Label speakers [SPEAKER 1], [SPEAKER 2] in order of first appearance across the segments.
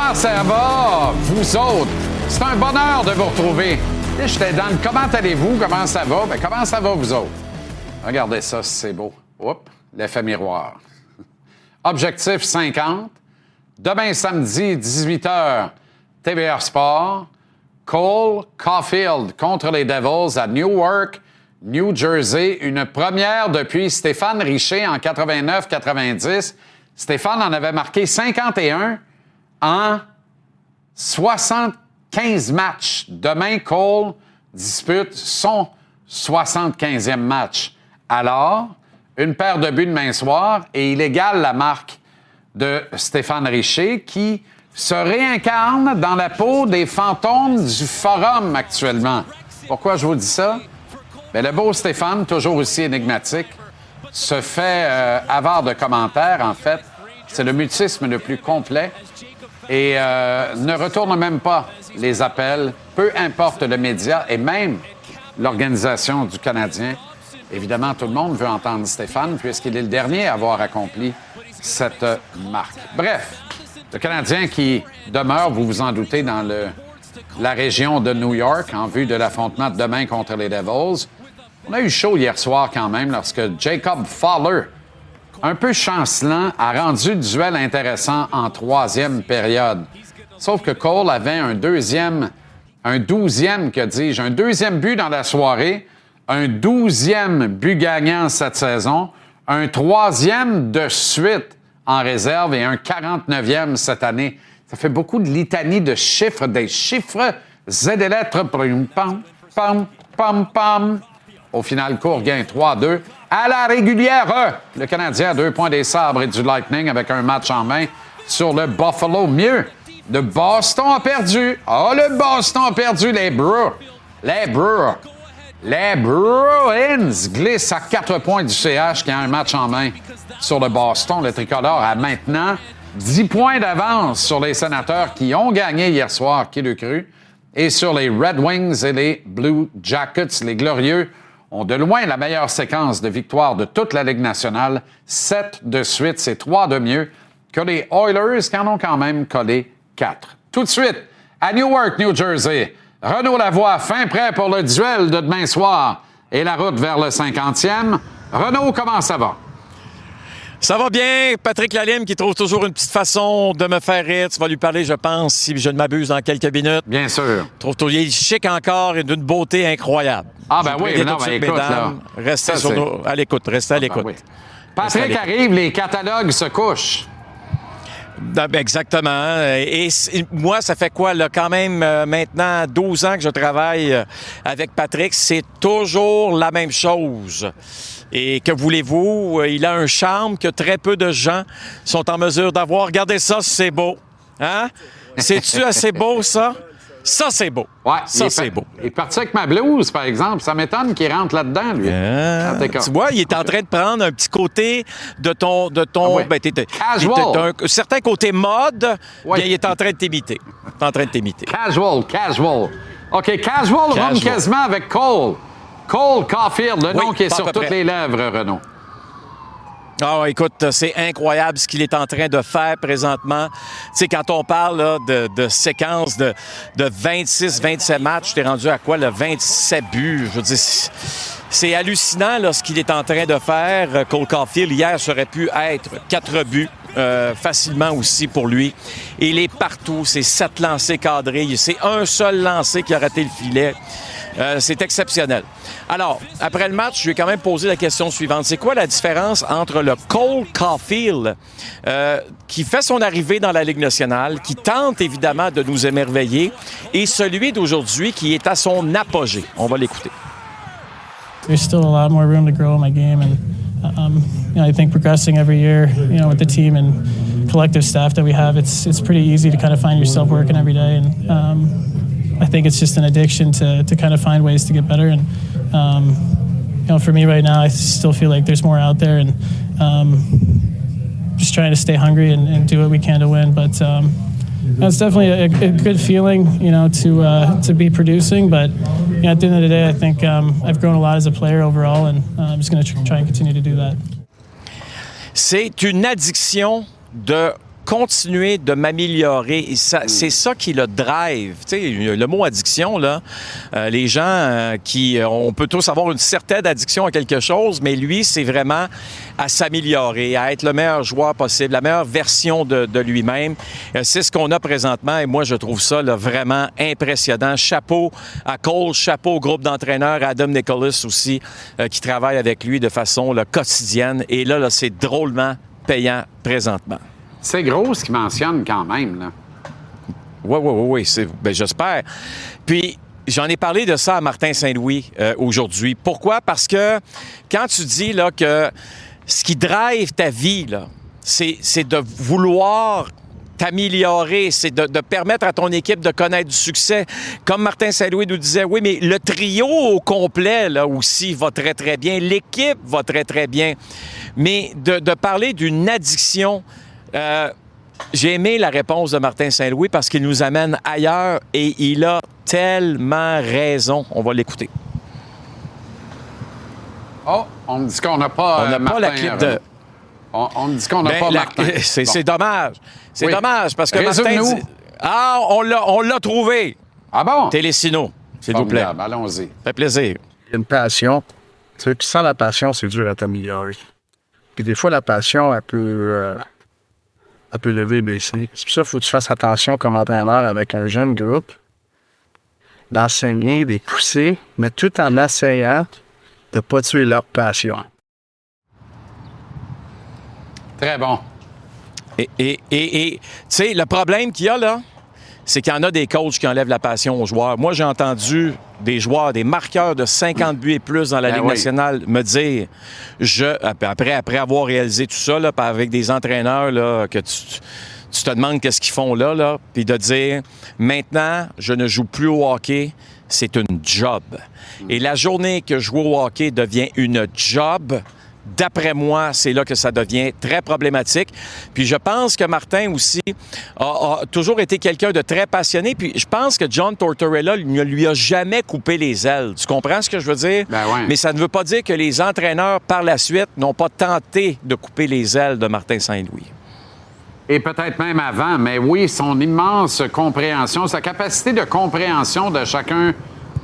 [SPEAKER 1] comment ça va, vous autres? C'est un bonheur de vous retrouver. J'étais dans le « Comment allez-vous? Comment ça va? » Ben, comment ça va, vous autres? Regardez ça, c'est beau. Oups, l'effet miroir. Objectif 50. Demain, samedi, 18h, TVR Sport. Cole Caulfield contre les Devils à Newark, New Jersey. Une première depuis Stéphane Richer en 89-90. Stéphane en avait marqué 51 en 75 matchs. Demain, Cole dispute son 75e match. Alors, une paire de buts demain soir et il égale la marque de Stéphane Richer qui se réincarne dans la peau des fantômes du Forum actuellement. Pourquoi je vous dis ça? Bien, le beau Stéphane, toujours aussi énigmatique, se fait avare de commentaires, en fait. C'est le mutisme le plus complet et ne retourne même pas les appels, peu importe le média et même l'organisation du Canadien. Évidemment, tout le monde veut entendre Stéphane puisqu'il est le dernier à avoir accompli cette marque. Bref, le Canadien qui demeure, vous vous en doutez, dans la région de New York en vue de l'affrontement de demain contre les Devils. On a eu chaud hier soir quand même lorsque Jacob Fowler, un peu chancelant, a rendu le duel intéressant en troisième période. Sauf que Cole avait un deuxième but dans la soirée, un 12e but gagnant cette saison, un 3e de suite en réserve et un 49e cette année. Ça fait beaucoup de litanie de chiffres, des chiffres et des lettres. Pam, pam, pam, pam. Au final, court gain 3-2. À la régulière, le Canadien a 2 points des Sabres et du Lightning avec un match en main sur le Buffalo. Mieux, le Boston a perdu. Le Boston a perdu. Les Bruins glissent à 4 points du CH qui a un match en main sur le Boston. Le tricolore a maintenant 10 points d'avance sur les Sénateurs qui ont gagné hier soir, qui le crut, et sur les Red Wings et les Blue Jackets. Les Glorieux ont de loin la meilleure séquence de victoires de toute la Ligue nationale. 7 de suite, c'est 3 de mieux que les Oilers qui en ont quand même collé 4. Tout de suite, à Newark, New Jersey, Renaud Lavoie, fin prêt pour le duel de demain soir et la route vers le 50e. Renaud, comment ça va?
[SPEAKER 2] Ça va bien. Patrick Lalime qui trouve toujours une petite façon de me faire rire. Tu vas lui parler, je pense, si je ne m'abuse, dans quelques minutes.
[SPEAKER 1] Bien sûr.
[SPEAKER 2] Il est chic encore et d'une beauté incroyable.
[SPEAKER 1] Ah ben oui, non, ben écoute, là.
[SPEAKER 2] Restez à l'écoute, restez à l'écoute.
[SPEAKER 1] Ben oui. Patrick arrive, les catalogues se couchent.
[SPEAKER 2] Exactement. Et moi, ça fait quoi, là, quand même, maintenant 12 ans que je travaille avec Patrick, c'est toujours la même chose. Et que voulez-vous? Il a un charme que très peu de gens sont en mesure d'avoir. Regardez ça, c'est beau. Hein? C'est-tu assez beau, ça? Ça, c'est beau.
[SPEAKER 1] Ouais,
[SPEAKER 2] ça, c'est beau.
[SPEAKER 1] Il est parti avec ma blouse, par exemple. Ça m'étonne qu'il rentre là-dedans, lui.
[SPEAKER 2] Tu vois, il est en train de prendre un petit côté de ton
[SPEAKER 1] oui.
[SPEAKER 2] Casual. Un certain côté mode. Oui. Bien, il est en train de t'imiter.
[SPEAKER 1] Casual. OK, casual rentre quasiment avec Cole. Cole Caulfield, le nom qui est sur toutes les lèvres, Renaud.
[SPEAKER 2] Écoute, c'est incroyable ce qu'il est en train de faire présentement. Tu sais, quand on parle là, de séquences de 26-27 matchs, t'es rendu à quoi, le 27 buts? Je veux dire, c'est hallucinant là, ce qu'il est en train de faire. Cole Caulfield, hier, ça aurait pu être 4 buts. Facilement aussi pour lui. Et il est partout. C'est 7 lancers cadrés. C'est un seul lancer qui a raté le filet. C'est exceptionnel. Alors, après le match, je lui ai quand même posé la question suivante. C'est quoi la différence entre le Cole Caulfield qui fait son arrivée dans la Ligue nationale, qui tente évidemment de nous émerveiller, et celui d'aujourd'hui qui est à son apogée? On va l'écouter.
[SPEAKER 3] There's still a lot more room to grow in my game, and I think progressing every year, with the team and collective staff that we have, it's pretty easy to kind of find yourself working every day, and I think it's just an addiction to kind of find ways to get better. And for me right now, I still feel like there's more out there, and just trying to stay hungry and do what we can to win. But it's definitely a good feeling, to be producing. But at the end of the day, I think I've grown a lot as a player overall, and I'm just going to try and continue to do that.
[SPEAKER 2] C'est une addiction de continuer de m'améliorer. Et c'est ça qui le drive. Tu sais, le mot addiction, là, les gens on peut tous avoir une certaine addiction à quelque chose, mais lui, c'est vraiment à s'améliorer, à être le meilleur joueur possible, la meilleure version de lui-même. C'est ce qu'on a présentement et moi, je trouve ça là, vraiment impressionnant. Chapeau à Cole, chapeau au groupe d'entraîneurs, à Adam Nicholas aussi, qui travaille avec lui de façon là, quotidienne. Et là, c'est drôlement payant présentement.
[SPEAKER 1] C'est gros ce qu'il mentionne quand même, là.
[SPEAKER 2] Oui. J'espère. Puis, j'en ai parlé de ça à Martin Saint-Louis aujourd'hui. Pourquoi? Parce que quand tu dis là, que ce qui drive ta vie, là, c'est de vouloir t'améliorer, c'est de permettre à ton équipe de connaître du succès. Comme Martin Saint-Louis nous disait, oui, mais le trio au complet, là aussi, va très, très bien. L'équipe va très, très bien. Mais de parler d'une addiction... j'ai aimé la réponse de Martin Saint-Louis parce qu'il nous amène ailleurs et il a tellement raison. On va l'écouter.
[SPEAKER 1] Oh, on me dit qu'on n'a pas
[SPEAKER 2] On n'a pas la clip de...
[SPEAKER 1] On me dit qu'on n'a pas Martin.
[SPEAKER 2] C'est dommage. C'est dommage parce que
[SPEAKER 1] Résume-nous.
[SPEAKER 2] Martin dit... Ah, on l'a trouvé.
[SPEAKER 1] Ah bon?
[SPEAKER 2] Télésino, s'il vous plaît.
[SPEAKER 1] Allons-y.
[SPEAKER 2] Ça fait plaisir.
[SPEAKER 4] Il y a une passion. Tu sais, puis sans la passion, c'est dur à t'améliorer. Puis des fois, la passion, elle peut lever et baisser. C'est pour ça qu'il faut que tu fasses attention comme entraîneur avec un jeune groupe, d'enseigner, de les pousser, mais tout en essayant de ne pas tuer leur passion.
[SPEAKER 1] Très bon.
[SPEAKER 2] Et tu sais, le problème qu'il y a, là, c'est qu'il y en a des coachs qui enlèvent la passion aux joueurs. Moi, j'ai entendu des joueurs, des marqueurs de 50 buts et plus dans la Ligue nationale me dire, après avoir réalisé tout ça, là, avec des entraîneurs là, que tu te demandes qu'est-ce qu'ils font là, puis de dire, maintenant, je ne joue plus au hockey, c'est une job. Et la journée que jouer au hockey devient une job, d'après moi, c'est là que ça devient très problématique. Puis je pense que Martin aussi a toujours été quelqu'un de très passionné. Puis je pense que John Tortorella ne lui a jamais coupé les ailes. Tu comprends ce que je veux dire?
[SPEAKER 1] Ben ouais.
[SPEAKER 2] Mais ça ne veut pas dire que les entraîneurs, par la suite, n'ont pas tenté de couper les ailes de Martin Saint-Louis.
[SPEAKER 1] Et peut-être même avant, mais oui, son immense compréhension, sa capacité de compréhension de chacun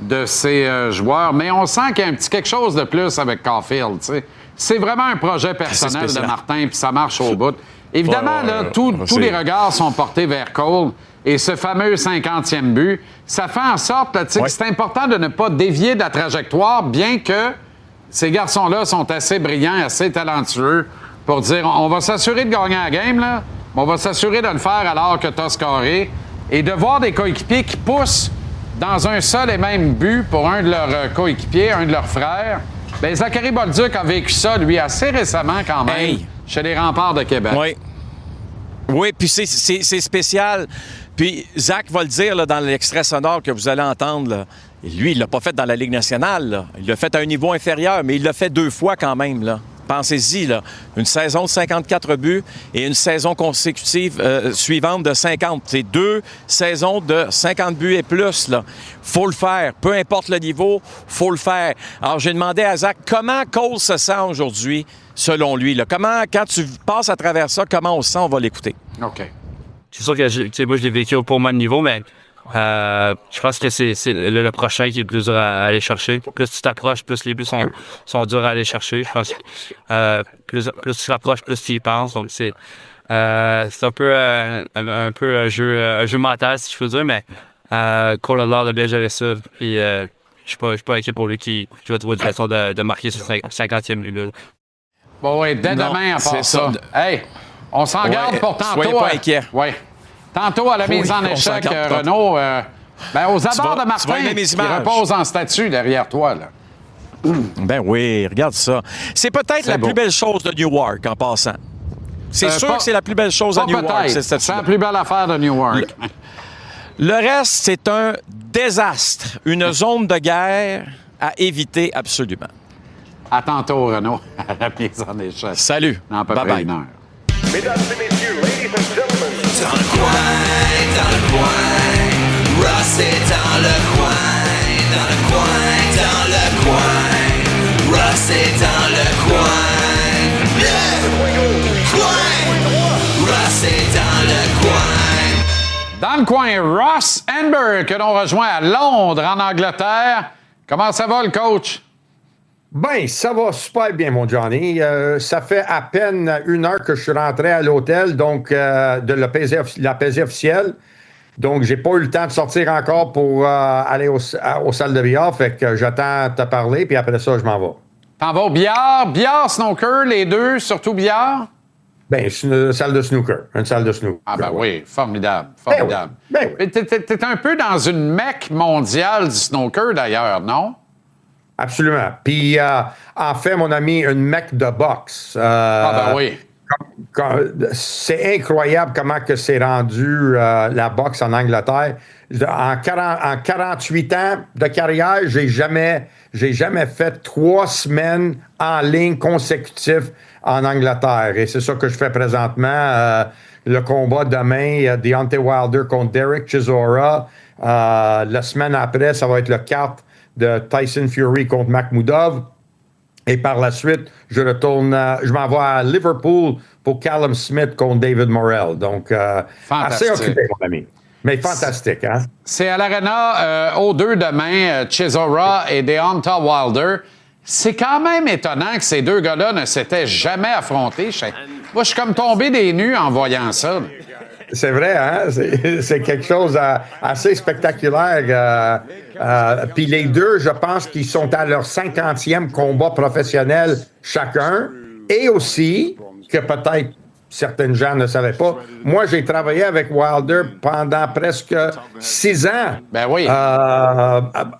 [SPEAKER 1] de ses joueurs. Mais on sent qu'il y a un petit quelque chose de plus avec Caulfield, tu sais. C'est vraiment un projet personnel de Martin, puis ça marche au bout. Évidemment, là, tous les regards sont portés vers Cole et ce fameux 50e but. Ça fait en sorte là, que c'est important de ne pas dévier de la trajectoire, bien que ces garçons-là sont assez brillants, assez talentueux pour dire on va s'assurer de gagner la game, là, mais on va s'assurer de le faire alors que tu as scoré. Et de voir des coéquipiers qui poussent dans un seul et même but pour un de leurs coéquipiers, un de leurs frères. Bien, Zachary Bolduc a vécu ça, lui, assez récemment quand même, chez les Remparts de Québec.
[SPEAKER 2] Oui, puis c'est spécial. Puis Zach va le dire là, dans l'extrait sonore que vous allez entendre. Là. Et lui, il l'a pas fait dans la Ligue nationale. Là. Il l'a fait à un niveau inférieur, mais il l'a fait 2 fois quand même. Là. Pensez-y, là, une saison de 54 buts et une saison consécutive suivante de 50. C'est 2 saisons de 50 buts et plus. Là. Faut le faire. Peu importe le niveau, faut le faire. Alors, j'ai demandé à Zach comment Cole se sent aujourd'hui, selon lui. Là. Comment, quand tu passes à travers ça, comment on se sent? On va l'écouter.
[SPEAKER 1] OK.
[SPEAKER 5] C'est sûr que moi, je l'ai vécu au moins de niveau, mais je pense que c'est le prochain qui est le plus dur à aller chercher. Plus tu t'approches, plus les buts sont durs à aller chercher. Je pense que plus tu t'approches, plus tu y penses. Donc, c'est un peu un jeu mental, si je peux dire, mais Cole a l'air de bien gérer ça. Puis, je suis pas inquiet pour lui qui va trouver une façon de marquer ce 50e but-là.
[SPEAKER 1] Bon, oui, dès demain, à part ça. Hey, on s'en garde pour tantôt.
[SPEAKER 2] Soyez pas inquiets.
[SPEAKER 1] Oui. Tantôt, à la mise en échec, Renaud, aux abords de Martin, qui repose en statue derrière toi. Là.
[SPEAKER 2] Ben oui, regarde ça. C'est peut-être la plus belle chose de Newark, en passant. C'est sûr que c'est la plus belle chose à Newark, cette statue.
[SPEAKER 1] C'est la plus belle affaire de Newark.
[SPEAKER 2] Le reste, c'est un désastre, une zone de guerre à éviter absolument.
[SPEAKER 1] À tantôt, Renaud, à la mise en échec.
[SPEAKER 2] Salut.
[SPEAKER 1] Dans à peu près une heure.
[SPEAKER 6] Mesdames et messieurs, ladies and gentlemen.
[SPEAKER 7] Dans le coin, Ross est dans le coin, Ross est dans le coin, Ross est dans
[SPEAKER 1] Dans le coin, Ross Amber, que l'on rejoint à Londres, en Angleterre. Comment ça va, le coach?
[SPEAKER 8] Ben, ça va super bien, mon Johnny. Ça fait à peine 1 heure que je suis rentré à l'hôtel, donc de la pesée officielle. Donc, j'ai pas eu le temps de sortir encore pour aller aux salles de billard. Fait que j'attends de te parler, puis après ça, je m'en vais.
[SPEAKER 1] T'en vas au billard, snooker, les deux, surtout billard?
[SPEAKER 8] Ben, c'est une salle de snooker. Une salle de snooker.
[SPEAKER 1] Ah, ben oui, formidable, formidable.
[SPEAKER 8] Ben oui.
[SPEAKER 1] T'es un peu dans une mecque mondiale du snooker, d'ailleurs, non?
[SPEAKER 8] Absolument. Puis, en fait, mon ami, une mecque de boxe.
[SPEAKER 1] Ben oui.
[SPEAKER 8] C'est incroyable comment que c'est rendu la boxe en Angleterre. En 48 ans de carrière, j'ai jamais fait 3 semaines en ligne consécutives en Angleterre. Et c'est ça que je fais présentement. Le combat demain, Deontay Wilder contre Derek Chisora. La semaine après, ça va être le carte de Tyson Fury contre Makhmoudov. Et par la suite, je m'en vais à Liverpool pour Callum Smith contre David Morrell. Donc, assez occupé, mon ami. Mais fantastique, hein?
[SPEAKER 1] C'est à l'Arena O2 demain, Chisora et Deontay Wilder. C'est quand même étonnant que ces deux gars-là ne s'étaient jamais affrontés. Moi, je suis comme tombé des nues en voyant ça.
[SPEAKER 8] C'est vrai, hein? C'est quelque chose assez spectaculaire. Puis les deux, je pense qu'ils sont à leur 50e combat professionnel chacun. Et aussi, que peut-être certaines gens ne savaient pas, moi, j'ai travaillé avec Wilder pendant presque 6 ans.
[SPEAKER 1] Ben oui.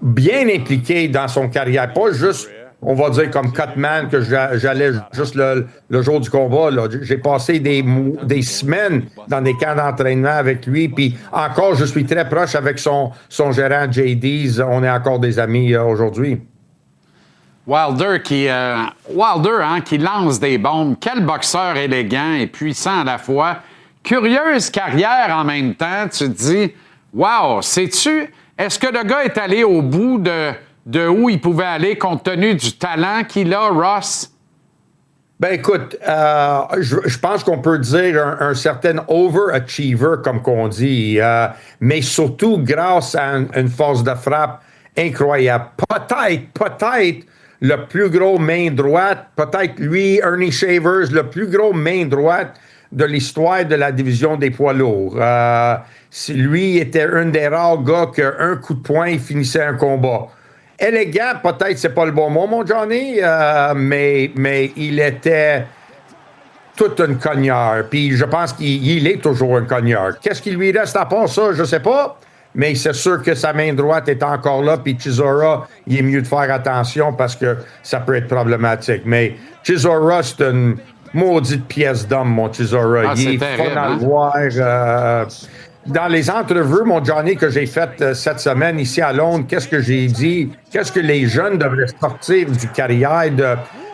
[SPEAKER 8] Bien impliqué dans son carrière. Pas juste, on va dire, comme cutman, que j'allais juste le jour du combat. Là. J'ai passé des semaines dans des camps d'entraînement avec lui. Puis encore, je suis très proche avec son gérant, JD's. On est encore des amis aujourd'hui.
[SPEAKER 1] Wilder, qui lance des bombes. Quel boxeur élégant et puissant à la fois. Curieuse carrière en même temps. Tu te dis, wow, est-ce que le gars est allé au bout de où il pouvait aller compte tenu du talent qu'il a, Ross?
[SPEAKER 8] Ben écoute, je pense qu'on peut dire un certain overachiever, comme qu'on dit, mais surtout grâce à une force de frappe incroyable. Peut-être le plus gros main droite, peut-être lui, Ernie Shavers, le plus gros main droite de l'histoire de la division des poids lourds. Lui était un des rares gars qu'un coup de poing, il finissait un combat. Élégant, peut-être c'est pas le bon mot, mon Johnny, mais il était tout un cogneur. Puis je pense qu'il est toujours un cogneur. Qu'est-ce qui lui reste à part ça, je sais pas. Mais c'est sûr que sa main droite est encore là, puis Chisora, il est mieux de faire attention parce que ça peut être problématique. Mais Chisora, c'est une maudite pièce d'homme, mon Chisora. Il est
[SPEAKER 1] terrible,
[SPEAKER 8] fun à le voir. Dans les entrevues, mon Johnny, que j'ai faites cette semaine ici à Londres, qu'est-ce que j'ai dit? Qu'est-ce que les jeunes devraient sortir du carrière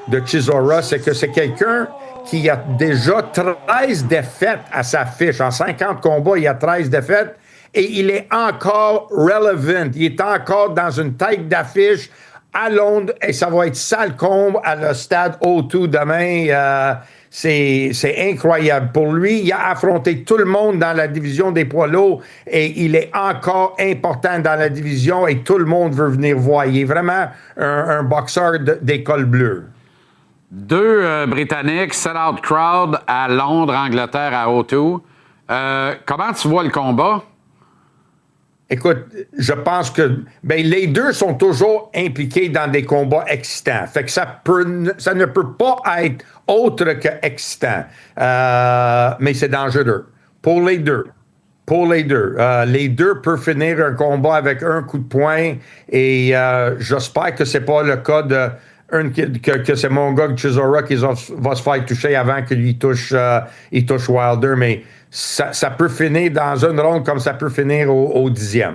[SPEAKER 8] de Chisora? C'est que c'est quelqu'un qui a déjà 13 défaites à sa fiche. En 50 combats, il y a 13 défaites. Et il est encore relevant. Il est encore dans une tête d'affiche à Londres. Et ça va être sale comble à le stade O2 demain. C'est incroyable. Pour lui, il a affronté tout le monde dans la division des poids lourds. Et il est encore important dans la division. Et tout le monde veut venir voir. Il est vraiment un boxeur d'école bleue.
[SPEAKER 1] 2 Britanniques, sell-out crowd à Londres, Angleterre, à O2. Comment tu vois le combat?
[SPEAKER 8] Écoute, je pense que les deux sont toujours impliqués dans des combats excitants. Fait que ça ne peut pas être autre que excitant. Mais c'est dangereux. Pour les deux. Les deux peuvent finir un combat avec un coup de poing. Et j'espère que c'est pas le cas que c'est mon gars Chisora qui va se faire toucher avant qu'il lui touche Wilder. Mais ça peut finir dans une ronde comme ça peut finir au 10e.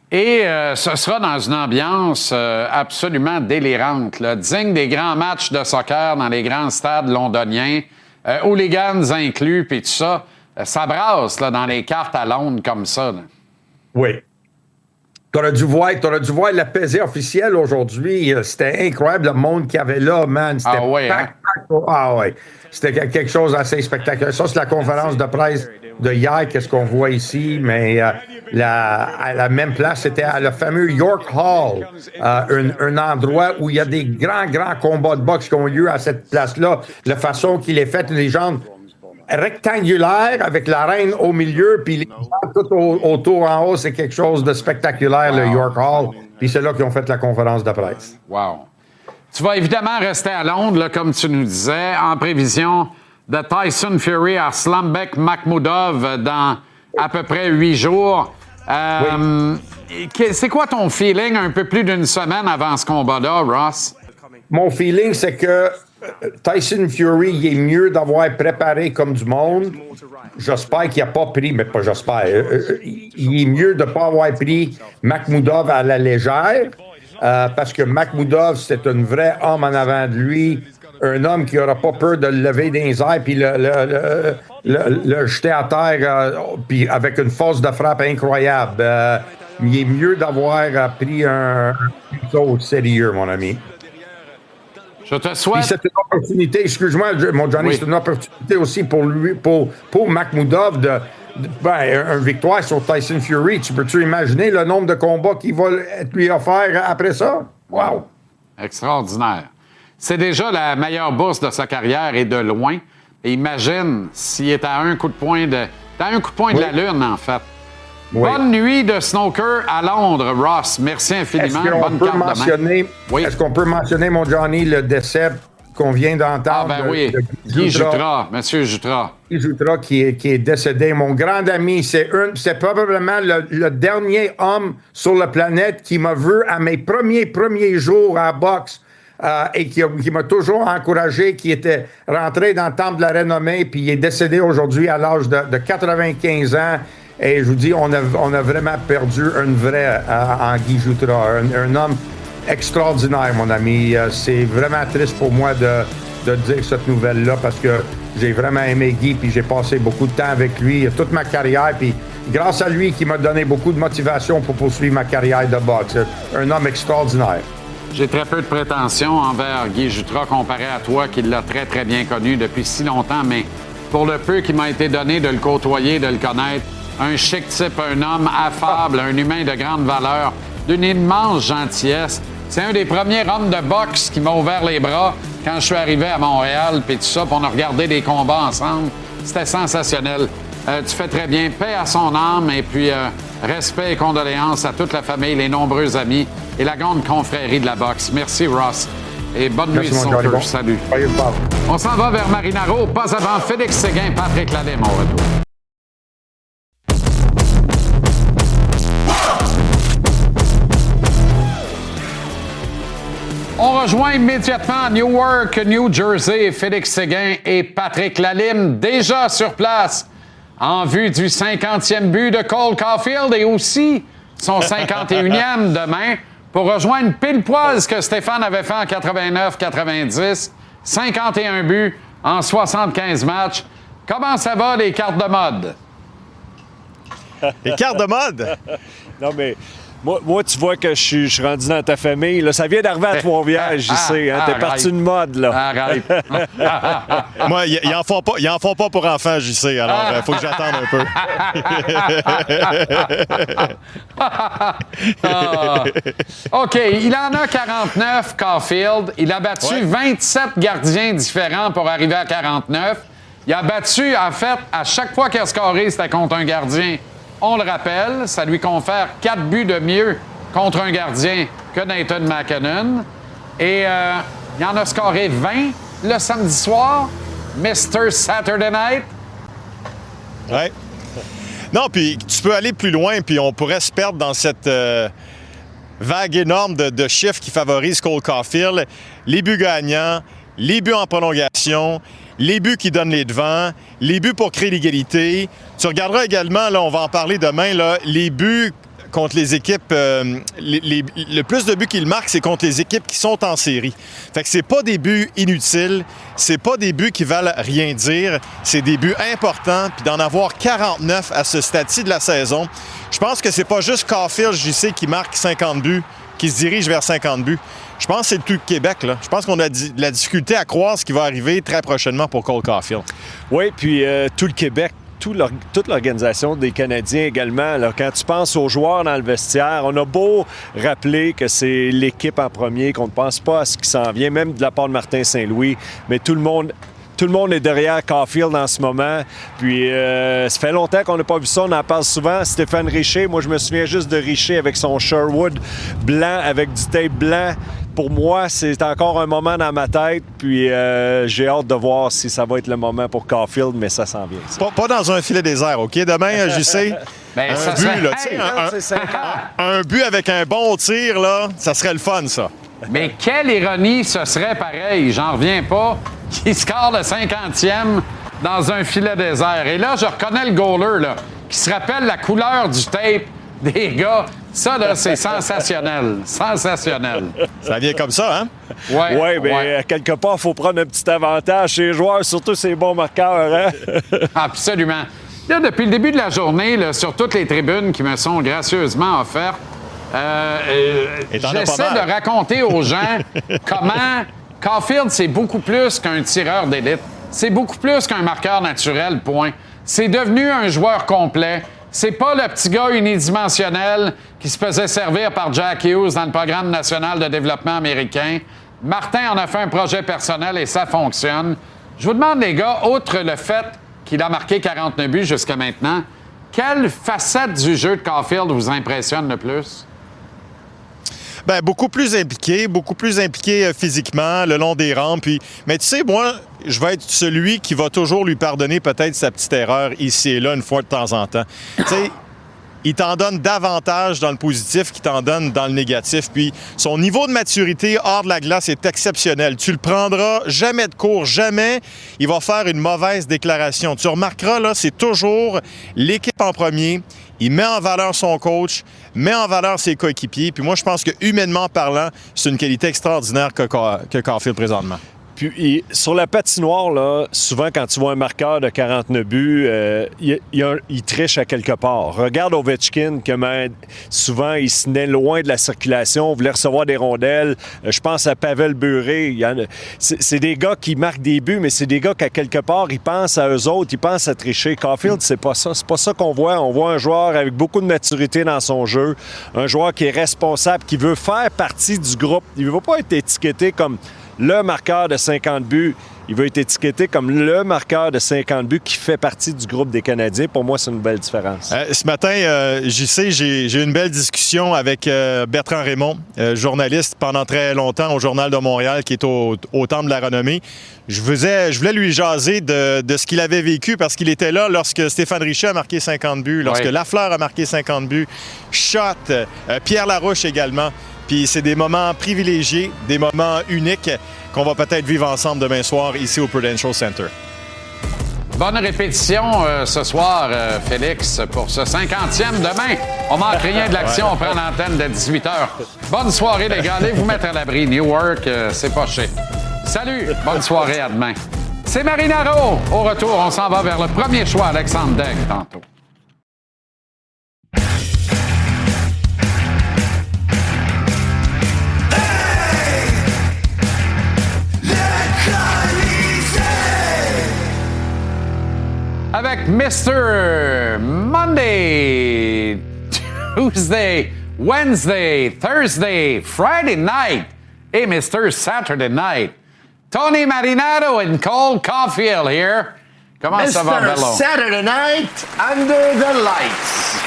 [SPEAKER 1] Et ce sera dans une ambiance absolument délirante, là, digne des grands matchs de soccer dans les grands stades londoniens, hooligans inclus, puis tout ça. Ça brasse là, dans les cartes à Londres comme ça. Là.
[SPEAKER 8] Oui. T'aurais dû voir la pesée officielle aujourd'hui. C'était incroyable le monde qu'il y avait là, man. C'était
[SPEAKER 1] ouais.
[SPEAKER 8] C'était quelque chose d'assez spectaculaire. Ça, c'est la conférence de presse hier, qu'est-ce qu'on voit ici, mais à la même place, c'était à le fameux York Hall, un endroit où il y a des grands combats de boxe qui ont lieu à cette place-là. La façon qu'il est fait, les jambes rectangulaires avec la reine au milieu, puis les gens tout autour en haut, c'est quelque chose de spectaculaire, le York Hall. Puis c'est là qu'ils ont fait la conférence de presse.
[SPEAKER 1] Wow. Tu vas évidemment rester à Londres, là, comme tu nous disais, en prévision de Tyson Fury à Slambek Makhmoudov dans à peu près 8 jours. C'est quoi ton feeling un peu plus d'une semaine avant ce combat-là, Ross?
[SPEAKER 8] Mon feeling, c'est que Tyson Fury, il est mieux d'avoir préparé comme du monde. J'espère qu'il n'a pas pris, mais pas j'espère. Il est mieux de ne pas avoir pris Makhmoudov à la légère, parce que Makhmoudov, c'est un vrai homme en avant de lui, un homme qui n'aura pas peur de le lever dans les airs puis le jeter à terre, puis avec une force de frappe incroyable. Il est mieux d'avoir pris un au sérieux, mon ami.
[SPEAKER 1] Je te souhaite.
[SPEAKER 8] Puis c'est une opportunité, excuse-moi, mon Johnny,
[SPEAKER 1] Oui.
[SPEAKER 8] c'est une opportunité aussi pour lui, pour Makhmoudov une victoire sur Tyson Fury. Tu peux-tu imaginer le nombre de combats qu'il va lui offert après ça? Wow!
[SPEAKER 1] Extraordinaire. C'est déjà la meilleure bourse de sa carrière et de loin. Et imagine s'il est à un coup de poing de la Lune, en fait.
[SPEAKER 8] Oui.
[SPEAKER 1] Bonne nuit de snooker à Londres, Ross. Merci infiniment. Bonne carte demain. Oui.
[SPEAKER 8] Est-ce qu'on peut mentionner, mon Johnny, le décès qu'on vient d'entendre?
[SPEAKER 1] Ah, ben oui. Guy Jutras, Monsieur Jutras.
[SPEAKER 8] Guy Jutras qui est décédé. Mon grand ami, c'est probablement le dernier homme sur la planète qui m'a vu à mes premiers jours à boxe. Et qui m'a toujours encouragé, qui était rentré dans le temple de la renommée, puis il est décédé aujourd'hui à l'âge de 95 ans. Et je vous dis, on a vraiment perdu un vrai en Guy Jutras, un homme extraordinaire, mon ami. C'est vraiment triste pour moi de dire cette nouvelle-là parce que j'ai vraiment aimé Guy, puis j'ai passé beaucoup de temps avec lui toute ma carrière, puis grâce à lui qui m'a donné beaucoup de motivation pour poursuivre ma carrière de boxe. Un homme extraordinaire.
[SPEAKER 1] J'ai très peu de prétentions envers Guy Jutras comparé à toi qui l'a très, très bien connu depuis si longtemps, mais pour le peu qui m'a été donné de le côtoyer, de le connaître, un chic type, un homme affable, un humain de grande valeur, d'une immense gentillesse. C'est un des premiers hommes de boxe qui m'a ouvert les bras quand je suis arrivé à Montréal, puis tout ça, puis on a regardé des combats ensemble. C'était sensationnel. Tu fais très bien. Paix à son âme et puis respect et condoléances à toute la famille, les nombreux amis et la grande confrérie de la boxe. Merci, Ross. Et bonne nuit, Snooker. Salut. On s'en va vers Marinaro, pas avant Félix Séguin, Patrick Lalime, au retour. On rejoint immédiatement Newark, New Jersey, Félix Séguin et Patrick Lalime, déjà sur place, en vue du 50e but de Cole Caulfield et aussi son 51e demain, pour rejoindre pile poil ce que Stéphane avait fait en 89-90, 51 buts en 75 matchs. Comment ça va, les cartes de mode?
[SPEAKER 9] Les cartes de mode? Non, mais moi, tu vois que je suis rendu dans ta famille. Là, ça vient d'arriver à Trois-Rivières, j'y sais. Hein, t'es parti de mode, là.
[SPEAKER 1] Arrête.
[SPEAKER 9] Moi, ils en font pas pour enfants, j'y sais. Alors, il faut que j'attende un peu.
[SPEAKER 1] OK, il en a 49, Caulfield. Il a battu 27 gardiens différents pour arriver à 49. Il a battu, en fait, à chaque fois qu'il a scoré, c'était contre un gardien. On le rappelle, ça lui confère 4 buts de mieux contre un gardien que Nathan McKinnon. Et il en a scoré 20 le samedi soir. Mr. Saturday Night.
[SPEAKER 9] Ouais. Non, puis tu peux aller plus loin, puis on pourrait se perdre dans cette vague énorme de chiffres qui favorisent Cole Caulfield. Les buts gagnants, les buts en prolongation, les buts qui donnent les devants, les buts pour créer l'égalité. Tu regarderas également, là, on va en parler demain, là, les buts contre les équipes, le plus de buts qu'il marque, c'est contre les équipes qui sont en série. Fait que c'est pas des buts inutiles, c'est pas des buts qui valent rien dire, c'est des buts importants, puis d'en avoir 49 à ce stade-ci de la saison. Je pense que c'est pas juste Caulfield, JC, qui marque 50 buts, qui se dirige vers 50 buts. Je pense que c'est tout le Québec, là. Je pense qu'on a de la difficulté à croire ce qui va arriver très prochainement pour Cole Caulfield.
[SPEAKER 10] Oui, puis tout le Québec, toute l'organisation des Canadiens également. Alors, quand tu penses aux joueurs dans le vestiaire, on a beau rappeler que c'est l'équipe en premier, qu'on ne pense pas à ce qui s'en vient, même de la part de Martin Saint-Louis, mais tout le monde est derrière Caulfield en ce moment. Puis, ça fait longtemps qu'on n'a pas vu ça. On en parle souvent. Stéphane Richer, moi, je me souviens juste de Richer avec son Sherwood blanc, avec du tape blanc. Pour moi, c'est encore un moment dans ma tête. Puis, j'ai hâte de voir si ça va être le moment pour Caulfield, mais ça s'en vient.
[SPEAKER 9] Pas dans un filet désert, OK? Demain, JC,
[SPEAKER 1] Ben,
[SPEAKER 9] un but, là, tu sais, un but avec un bon tir, là, ça serait le fun, ça.
[SPEAKER 1] Mais quelle ironie ce serait pareil, j'en reviens pas, qui score le 50e dans un filet désert. Et là, je reconnais le goaler, là, qui se rappelle la couleur du tape des gars. Ça, là, c'est sensationnel. Sensationnel.
[SPEAKER 9] Ça vient comme ça, hein?
[SPEAKER 10] Oui, mais quelque part, il faut prendre un petit avantage chez les joueurs, surtout ces bons marqueurs, hein?
[SPEAKER 1] Absolument. Là, depuis le début de la journée, là, sur toutes les tribunes qui me sont gracieusement offertes, j'essaie de raconter aux gens comment Caulfield, c'est beaucoup plus qu'un tireur d'élite. C'est beaucoup plus qu'un marqueur naturel, point. C'est devenu un joueur complet. C'est pas le petit gars unidimensionnel qui se faisait servir par Jack Hughes dans le programme national de développement américain. Martin en a fait un projet personnel et ça fonctionne. Je vous demande, les gars, outre le fait qu'il a marqué 49 buts jusqu'à maintenant, quelle facette du jeu de Caulfield vous impressionne le plus?
[SPEAKER 9] Bien, beaucoup plus impliqué physiquement, le long des rampes. Mais tu sais, moi, je vais être celui qui va toujours lui pardonner peut-être sa petite erreur ici et là, une fois de temps en temps. Tu sais, il t'en donne davantage dans le positif qu'il t'en donne dans le négatif. Puis son niveau de maturité hors de la glace est exceptionnel. Tu le prendras jamais de court, jamais il va faire une mauvaise déclaration. Tu remarqueras, là, c'est toujours l'équipe en premier. Il met en valeur son coach, met en valeur ses coéquipiers. Puis moi, je pense que humainement parlant, c'est une qualité extraordinaire que Caulfield présentement.
[SPEAKER 10] Puis, sur la patinoire, là, souvent, quand tu vois un marqueur de 49 buts, il triche à quelque part. Regarde Ovechkin, comment souvent, il se tenait loin de la circulation, voulait recevoir des rondelles. Je pense à Pavel Bure. C'est des gars qui marquent des buts, mais c'est des gars qu'à quelque part, ils pensent à eux autres, ils pensent à tricher. Caulfield, c'est pas ça. C'est pas ça qu'on voit. On voit un joueur avec beaucoup de maturité dans son jeu, un joueur qui est responsable, qui veut faire partie du groupe. Il ne veut pas être étiqueté comme le marqueur de 50 buts. Il veut être étiqueté comme le marqueur de 50 buts qui fait partie du groupe des Canadiens. Pour moi, c'est une belle différence.
[SPEAKER 9] Ce matin, j'ai eu une belle discussion avec Bertrand Raymond, journaliste pendant très longtemps au Journal de Montréal, qui est au Temple de la Renommée. Je voulais lui jaser de ce qu'il avait vécu parce qu'il était là lorsque Stéphane Richer a marqué 50 buts, lorsque Lafleur a marqué 50 buts, Schott, Pierre Larouche également. Puis c'est des moments privilégiés, des moments uniques qu'on va peut-être vivre ensemble demain soir ici au Prudential Center.
[SPEAKER 1] Bonne répétition ce soir, Félix, pour ce 50e. Demain, on manque rien de l'action. On prend l'antenne de 18h. Bonne soirée, les gars. Allez vous mettre à l'abri. Newark, c'est pas cher. Salut, bonne soirée, à demain. C'est Marinaro. Au retour, on s'en va vers le premier choix, Alexandre Daigle, tantôt. Avec Mr. Monday, Tuesday, Wednesday, Thursday, Friday night et Mr. Saturday night. Tony Marinaro and Cole Caulfield here. Comment ça va, Bello?
[SPEAKER 11] Mr. Saturday night, under the lights.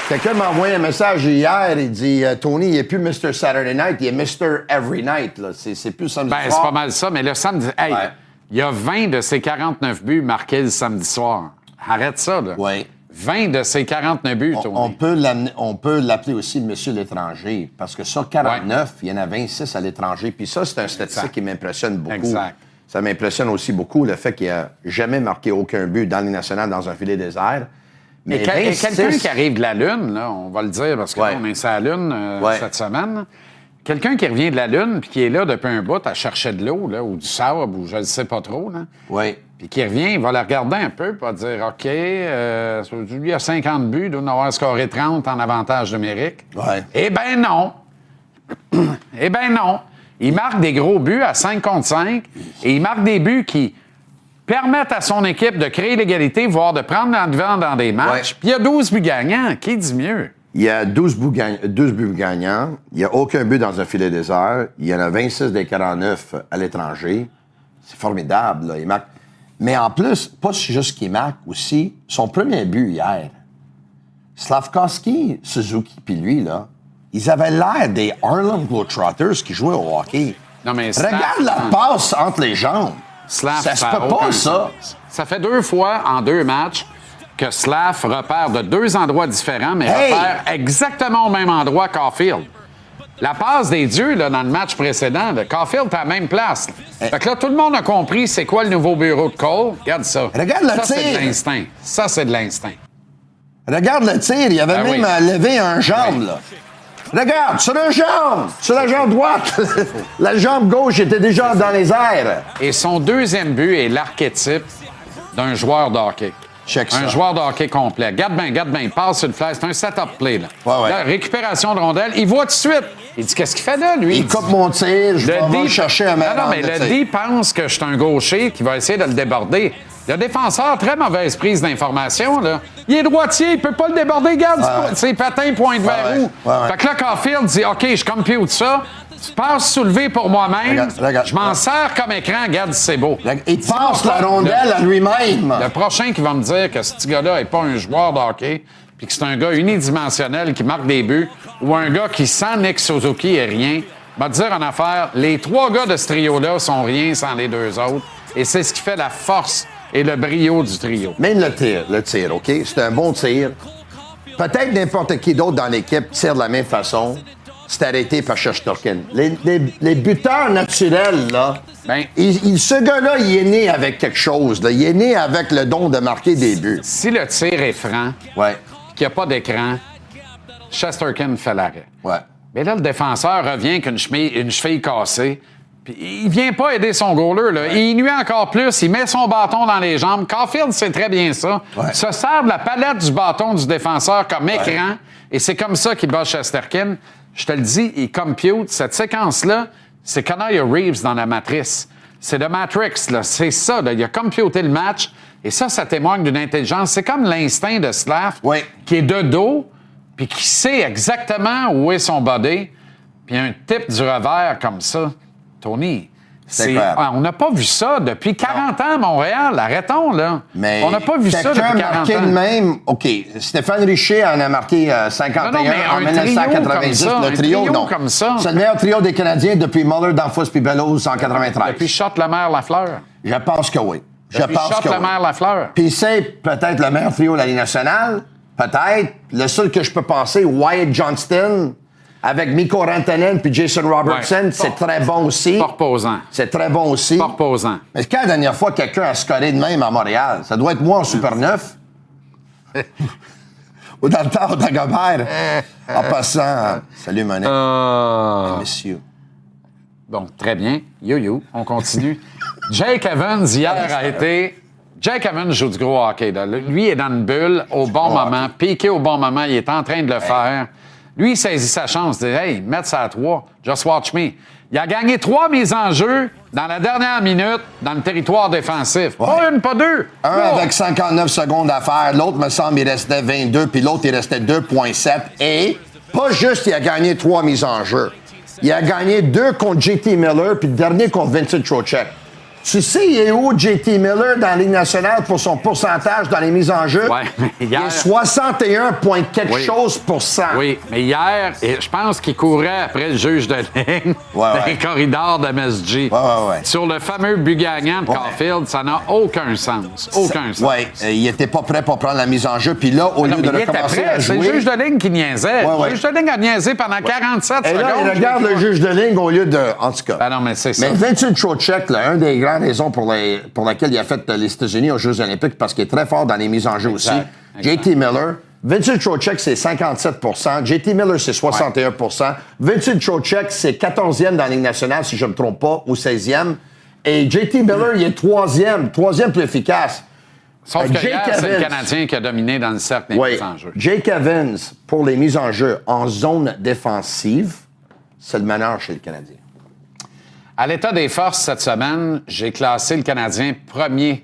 [SPEAKER 11] Quelqu'un m'a envoyé un message hier, il dit Tony, il n'est plus Mr. Saturday night, il est Mr. Every night. Là. C'est plus samedi soir.
[SPEAKER 1] C'est pas mal ça, mais le samedi... Hey, il y a 20 de ses 49 buts marqués le samedi soir. Arrête ça, là.
[SPEAKER 11] Oui.
[SPEAKER 1] 20 de ses 49 buts, Tony.
[SPEAKER 11] On peut l'appeler aussi le monsieur l'étranger, parce que sur 49, il y en a 26 à l'étranger. Puis ça, c'est un statistique qui m'impressionne beaucoup.
[SPEAKER 1] Exact.
[SPEAKER 11] Ça m'impressionne aussi beaucoup, le fait qu'il n'a jamais marqué aucun but dans les nationales dans un filet désert. Mais
[SPEAKER 1] et quelqu'un qui arrive de la Lune, là, on va le dire, parce qu'on est sur la Lune cette semaine. Quelqu'un qui revient de la Lune puis qui est là depuis un bout à chercher de l'eau, là, ou du sable, ou je ne sais pas trop, là.
[SPEAKER 11] Oui.
[SPEAKER 1] Puis qui revient, il va la regarder un peu pour dire OK, lui a 50 buts, il doit en avoir scoré 30 en avantage numérique.
[SPEAKER 11] Oui.
[SPEAKER 1] Eh bien non. Eh bien non. Il marque des gros buts à 5 contre 5 et il marque des buts qui permettre à son équipe de créer l'égalité, voire de prendre en devant dans des matchs.
[SPEAKER 11] Ouais.
[SPEAKER 1] Puis il y a 12 buts gagnants. Qui dit mieux?
[SPEAKER 11] Il y a 12 buts gagnants. Il n'y a aucun but dans un filet désert. Il y en a 26 des 49 à l'étranger. C'est formidable, là. Il marque. Mais en plus, pas juste qu'il marque aussi, son premier but hier. Slavkovski, Suzuki, puis lui, là, ils avaient l'air des Harlem Globetrotters qui jouaient au hockey.
[SPEAKER 1] Non, mais
[SPEAKER 11] Regarde la passe entre les jambes.
[SPEAKER 1] Slav,
[SPEAKER 11] Ça se
[SPEAKER 1] a
[SPEAKER 11] peut pas,
[SPEAKER 1] aucun
[SPEAKER 11] ça.
[SPEAKER 1] sens. Ça fait 2 fois en 2 matchs que Slav repère de 2 endroits différents, mais
[SPEAKER 11] Hey!
[SPEAKER 1] repère exactement au même endroit qu'Caulfield. La passe des dieux là, dans le match précédent, là, Caulfield est à la même place. Fait que là, tout le monde a compris c'est quoi le nouveau bureau de Cole. Regarde ça.
[SPEAKER 11] Regarde le
[SPEAKER 1] ça, c'est
[SPEAKER 11] tir.
[SPEAKER 1] de l'instinct. Ça, c'est de l'instinct.
[SPEAKER 11] Regarde le tir, il avait
[SPEAKER 1] Ben
[SPEAKER 11] même
[SPEAKER 1] oui.
[SPEAKER 11] levé un jambe,
[SPEAKER 1] Oui.
[SPEAKER 11] là. Regarde, sur la jambe droite. La jambe gauche était déjà dans les airs.
[SPEAKER 1] Et son deuxième but est l'archétype d'un joueur de hockey.
[SPEAKER 11] Check ça.
[SPEAKER 1] Un joueur de hockey complet. Garde bien. Passe sur le flash. C'est un setup play, là.
[SPEAKER 11] Ouais.
[SPEAKER 1] Là, récupération de rondelle. Il voit tout de suite. Il dit, qu'est-ce qu'il fait là, lui?
[SPEAKER 11] Il coupe mon tir, je vais
[SPEAKER 1] D
[SPEAKER 11] chercher un
[SPEAKER 1] Non, mais le D pense que je suis un gaucher qui va essayer de le déborder. Le défenseur, très mauvaise prise d'information, là. Il est droitier, il peut pas le déborder. Garde, ses patins pointent vers où? Fait que là, Caulfield dit, OK, je compute ça. Tu passes soulevé pour moi-même.
[SPEAKER 11] Regarde.
[SPEAKER 1] Je m'en sers comme écran. Regarde, c'est beau.
[SPEAKER 11] Il passe la rondelle à lui-même.
[SPEAKER 1] Le prochain qui va me dire que ce petit gars-là n'est pas un joueur de hockey, puis que c'est un gars unidimensionnel qui marque des buts, ou un gars qui, sans Nick Suzuki, est rien, va te dire en affaire, les 3 gars de ce trio-là sont rien sans les 2 autres. Et c'est ce qui fait la force et le brio du trio.
[SPEAKER 11] Même le tir, OK? C'est un bon tir. Peut-être n'importe qui d'autre dans l'équipe tire de la même façon. C'est arrêté par Shesterkin. Les buteurs naturels, là,
[SPEAKER 1] Ben,
[SPEAKER 11] ce gars-là, il est né avec quelque chose. Là. Il est né avec le don de marquer des buts.
[SPEAKER 1] si le tir est franc,
[SPEAKER 11] Ouais,
[SPEAKER 1] qu'il n'y a pas d'écran, Shesterkin fait l'arrêt.
[SPEAKER 11] ouais.
[SPEAKER 1] Mais là, le défenseur revient qu'une cheville cassée. Puis il vient pas aider son goaler, là. Il nuit encore plus. Il met son bâton dans les jambes. Caulfield sait très bien ça.
[SPEAKER 11] Ouais.
[SPEAKER 1] Il se sert de la palette du bâton du défenseur comme écran. Et c'est comme ça qu'il bat Shesterkin. Je te le dis, il compute. Cette séquence-là, c'est Keanu Reeves dans la Matrice. C'est de Matrix, là. C'est ça, là. Il a computé le match. Et ça témoigne d'une intelligence. C'est comme l'instinct de Slav qui est de dos puis qui sait exactement où est son body. Puis un type du revers comme ça. Tony, on n'a pas vu ça depuis 40 ans à Montréal. Arrêtons, là.
[SPEAKER 11] Mais
[SPEAKER 1] on n'a pas vu ça depuis 40
[SPEAKER 11] marqué
[SPEAKER 1] ans.
[SPEAKER 11] de même. OK, Stéphane Richer en a marqué 51
[SPEAKER 1] Non, mais
[SPEAKER 11] en
[SPEAKER 1] un
[SPEAKER 11] 1990.
[SPEAKER 1] trio comme ça,
[SPEAKER 11] le trio,
[SPEAKER 1] un trio
[SPEAKER 11] non.
[SPEAKER 1] comme ça.
[SPEAKER 11] C'est le meilleur trio des Canadiens depuis Muller, Danfus puis Bellows en 93.
[SPEAKER 1] Depuis Chott-Lemaire-Lafleur.
[SPEAKER 11] Je pense que oui.
[SPEAKER 1] Depuis Chott-Lemaire-Lafleur.
[SPEAKER 11] Puis c'est peut-être le meilleur trio de la Ligue nationale. Peut-être. Le seul que je peux penser, Wyatt Johnston, avec Mikko Rantanen puis Jason Robertson, c'est très bon aussi.
[SPEAKER 1] Pas reposant.
[SPEAKER 11] C'est très bon aussi.
[SPEAKER 1] Pas reposant.
[SPEAKER 11] Mais quand la dernière fois quelqu'un a scoré de même à Montréal? Ça doit être moi en Super 9. Ou dans le temps au Dagobert. En passant, salut Monet. Messieurs.
[SPEAKER 1] Bon, très bien. Yo-yo, on continue. Jake Evans, hier, a été... Jake Evans joue du gros hockey. Là. Lui est dans une bulle au bon moment, piqué au bon moment. Il est en train de le faire. Lui, il saisit sa chance. Il dit, hey, mettre ça à 3. Just watch me. Il a gagné 3 mises en jeu dans la dernière minute dans le territoire défensif.
[SPEAKER 11] Ouais.
[SPEAKER 1] Pas une, pas 2.
[SPEAKER 11] Un
[SPEAKER 1] Trois.
[SPEAKER 11] avec 59 secondes à faire. L'autre, me semble, il restait 22. Puis l'autre, il restait 2,7. Et pas juste, il a gagné 3 mises en jeu. Il a gagné 2 contre JT Miller, puis le dernier contre Vincent Trocheck. Tu sais, il est où JT Miller dans la Ligue nationale pour son pourcentage dans les mises en jeu?
[SPEAKER 1] Ouais, mais hier...
[SPEAKER 11] Il est 61 point quelque
[SPEAKER 1] Oui.
[SPEAKER 11] chose pour cent.
[SPEAKER 1] Oui, mais hier, je pense qu'il courait après le juge de ligne dans les corridors de MSG.
[SPEAKER 11] Ouais.
[SPEAKER 1] Sur le fameux but gagnant de Caulfield, ça n'a aucun sens. Aucun sens.
[SPEAKER 11] Oui, il était pas prêt pour prendre la mise en jeu. Puis là, au
[SPEAKER 1] Non,
[SPEAKER 11] lieu
[SPEAKER 1] mais
[SPEAKER 11] de
[SPEAKER 1] il était
[SPEAKER 11] recommencer
[SPEAKER 1] prêt.
[SPEAKER 11] à
[SPEAKER 1] C'est
[SPEAKER 11] jouer...
[SPEAKER 1] le juge de ligne qui niaisait.
[SPEAKER 11] Ouais.
[SPEAKER 1] Le juge de ligne a niaisé pendant 47
[SPEAKER 11] Et
[SPEAKER 1] secondes.
[SPEAKER 11] là, il regarde le juge de ligne au lieu de... En tout cas.
[SPEAKER 1] Ben non, mais c'est ça.
[SPEAKER 11] Mais Vincent Trocheck, là, un des grandes raisons pour laquelle il a fait les États-Unis aux Jeux olympiques, parce qu'il est très fort dans les mises en jeu aussi. JT Miller. Vincent Trocheck, c'est 57 JT Miller, c'est 61 Vincent Trocheck, c'est 14e dans la Ligue nationale, si je ne me trompe pas, ou 16e. Et JT Miller, il est 3e plus efficace.
[SPEAKER 1] Sauf que
[SPEAKER 11] Jake
[SPEAKER 1] hier, c'est le
[SPEAKER 11] Evans.
[SPEAKER 1] Canadien qui a dominé dans le cercle des
[SPEAKER 11] Oui.
[SPEAKER 1] mises en jeu.
[SPEAKER 11] Jake Evans, pour les mises en jeu en zone défensive, c'est le meneur chez le Canadien.
[SPEAKER 1] À l'état des forces cette semaine, j'ai classé le Canadien premier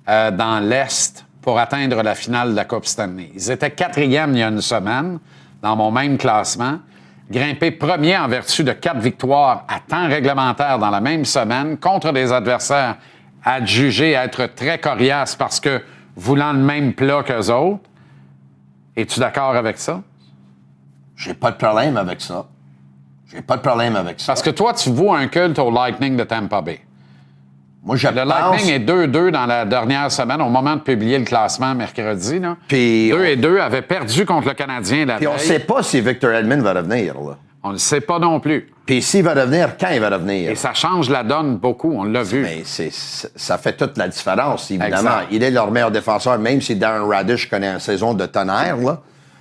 [SPEAKER 1] dans l'Est pour atteindre la finale de la Coupe Stanley. Ils étaient 4e il y a une semaine, dans mon même classement. Grimpé premier en vertu de 4 victoires à temps réglementaire dans la même semaine contre des adversaires adjugés être très coriaces parce que voulant le même plat qu'eux autres. Es-tu d'accord avec ça?
[SPEAKER 11] J'ai pas de problème avec ça.
[SPEAKER 1] Parce que toi, tu voues un culte au Lightning de Tampa Bay.
[SPEAKER 11] Moi, je
[SPEAKER 1] Le Lightning est 2-2 dans la dernière semaine, au moment de publier le classement mercredi. Là.
[SPEAKER 11] Puis
[SPEAKER 1] 2-2, avait perdu contre le Canadien la
[SPEAKER 11] Puis on
[SPEAKER 1] veille.
[SPEAKER 11] sait pas si Victor Edmond va revenir, là.
[SPEAKER 1] On ne sait pas non plus.
[SPEAKER 11] Puis s'il va revenir, quand il va revenir?
[SPEAKER 1] Et ça change la donne beaucoup, on l'a vu.
[SPEAKER 11] Mais ça fait toute la différence, évidemment.
[SPEAKER 1] Exact.
[SPEAKER 11] Il est leur meilleur défenseur, même si Darren Radish connaît une saison de tonnerre, là.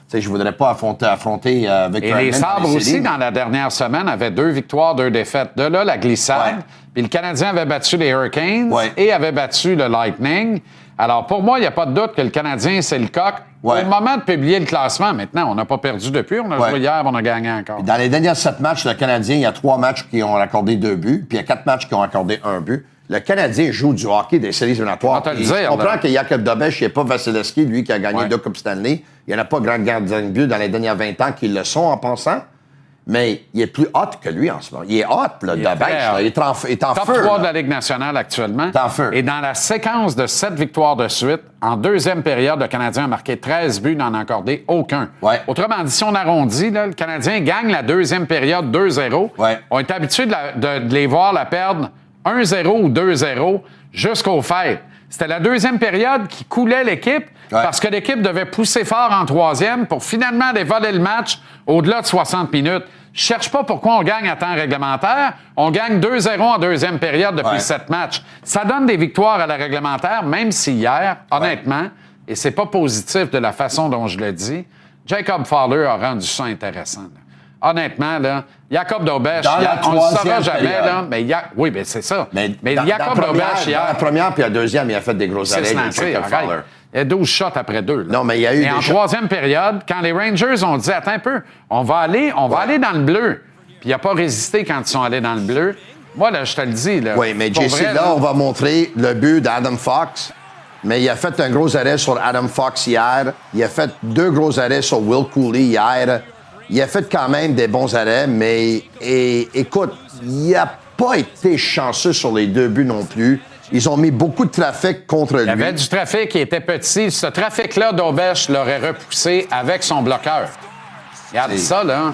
[SPEAKER 11] Tu sais, je voudrais pas affronter Victor
[SPEAKER 1] Et les
[SPEAKER 11] Edmond dans
[SPEAKER 1] Sabres aussi,
[SPEAKER 11] séries.
[SPEAKER 1] dans la dernière semaine, avaient 2 victoires, 2 défaites. De là, la glissade.
[SPEAKER 11] Ouais.
[SPEAKER 1] Puis le Canadien avait battu les Hurricanes
[SPEAKER 11] Ouais.
[SPEAKER 1] et avait battu le Lightning. Alors, pour moi, il n'y a pas de doute que le Canadien, c'est le coq.
[SPEAKER 11] Ouais.
[SPEAKER 1] Au moment de publier le classement, maintenant, on n'a pas perdu depuis. On a
[SPEAKER 11] Ouais.
[SPEAKER 1] joué hier, on a gagné encore.
[SPEAKER 11] Dans les derniers 7 matchs, le Canadien, il y a 3 matchs qui ont accordé 2 buts, puis il y a 4 matchs qui ont accordé 1 but. Le Canadien joue du hockey des séries éliminatoires.
[SPEAKER 1] On va te le
[SPEAKER 11] Puis
[SPEAKER 1] dire,
[SPEAKER 11] je comprends
[SPEAKER 1] là.
[SPEAKER 11] que Jacob Dobeš, il n'y a pas Vasilevski, lui, qui a gagné
[SPEAKER 1] Ouais.
[SPEAKER 11] 2 Coupes Stanley. Il n'y en a pas grand gardien de but dans les dernières 20 ans qui le sont en pensant. Mais il est plus hot que lui en ce moment. Il est hot, là,
[SPEAKER 1] Il est
[SPEAKER 11] Dobeš.
[SPEAKER 1] très
[SPEAKER 11] là.
[SPEAKER 1] hot.
[SPEAKER 11] Il est en
[SPEAKER 1] Top
[SPEAKER 11] feu.
[SPEAKER 1] 3
[SPEAKER 11] là.
[SPEAKER 1] de la Ligue nationale actuellement.
[SPEAKER 11] T'es en feu.
[SPEAKER 1] Et dans la séquence de 7 victoires de suite, en deuxième période, le Canadien a marqué 13 buts, n'en a accordé aucun.
[SPEAKER 11] Ouais.
[SPEAKER 1] Autrement dit, si on arrondit, là, le Canadien gagne la deuxième période 2-0.
[SPEAKER 11] Ouais.
[SPEAKER 1] On est habitué de les voir la perdre 1-0 ou 2-0 jusqu'aux fêtes. C'était la deuxième période qui coulait l'équipe parce que l'équipe devait pousser fort en troisième pour finalement aller voler le match au-delà de 60 minutes. Je cherche pas pourquoi on gagne à temps réglementaire. On gagne 2-0 en deuxième période depuis 7 matchs. Ça donne des victoires à la réglementaire, même si hier, honnêtement, et c'est pas positif de la façon dont je le dis, Jacob Fowler a rendu ça intéressant. Là. Honnêtement, là, Jacob Dobeš,
[SPEAKER 11] Dans la
[SPEAKER 1] on ne le saura
[SPEAKER 11] troisième
[SPEAKER 1] jamais,
[SPEAKER 11] période.
[SPEAKER 1] là, mais oui, mais c'est ça.
[SPEAKER 11] Mais
[SPEAKER 1] Jacob Dobeš,
[SPEAKER 11] dans
[SPEAKER 1] hier,
[SPEAKER 11] la première puis la deuxième, il a fait des gros
[SPEAKER 1] c'est
[SPEAKER 11] arrêts.
[SPEAKER 1] lancé,
[SPEAKER 11] Jacob
[SPEAKER 1] arrête.
[SPEAKER 11] Fowler.
[SPEAKER 1] Il y a 12 shots après 2. Là.
[SPEAKER 11] Non, mais il y a eu
[SPEAKER 1] Et en
[SPEAKER 11] des shots.
[SPEAKER 1] troisième période, quand les Rangers ont dit « Attends un peu, on va aller dans le bleu », puis il n'a pas résisté quand ils sont allés dans le bleu. Moi, là, je te le dis. Là,
[SPEAKER 11] Oui, mais
[SPEAKER 1] pour
[SPEAKER 11] JC,
[SPEAKER 1] vrai,
[SPEAKER 11] là, on va montrer le but d'Adam Fox. Mais il a fait un gros arrêt sur Adam Fox hier. Il a fait 2 gros arrêts sur Will Cooley hier. Il a fait quand même des bons arrêts, mais écoute, il n'a pas été chanceux sur les 2 buts non plus. Ils ont mis beaucoup de trafic contre lui.
[SPEAKER 1] Il y avait du trafic qui était petit. Ce trafic-là, Dobeš l'aurait repoussé avec son bloqueur. Regarde ça, là.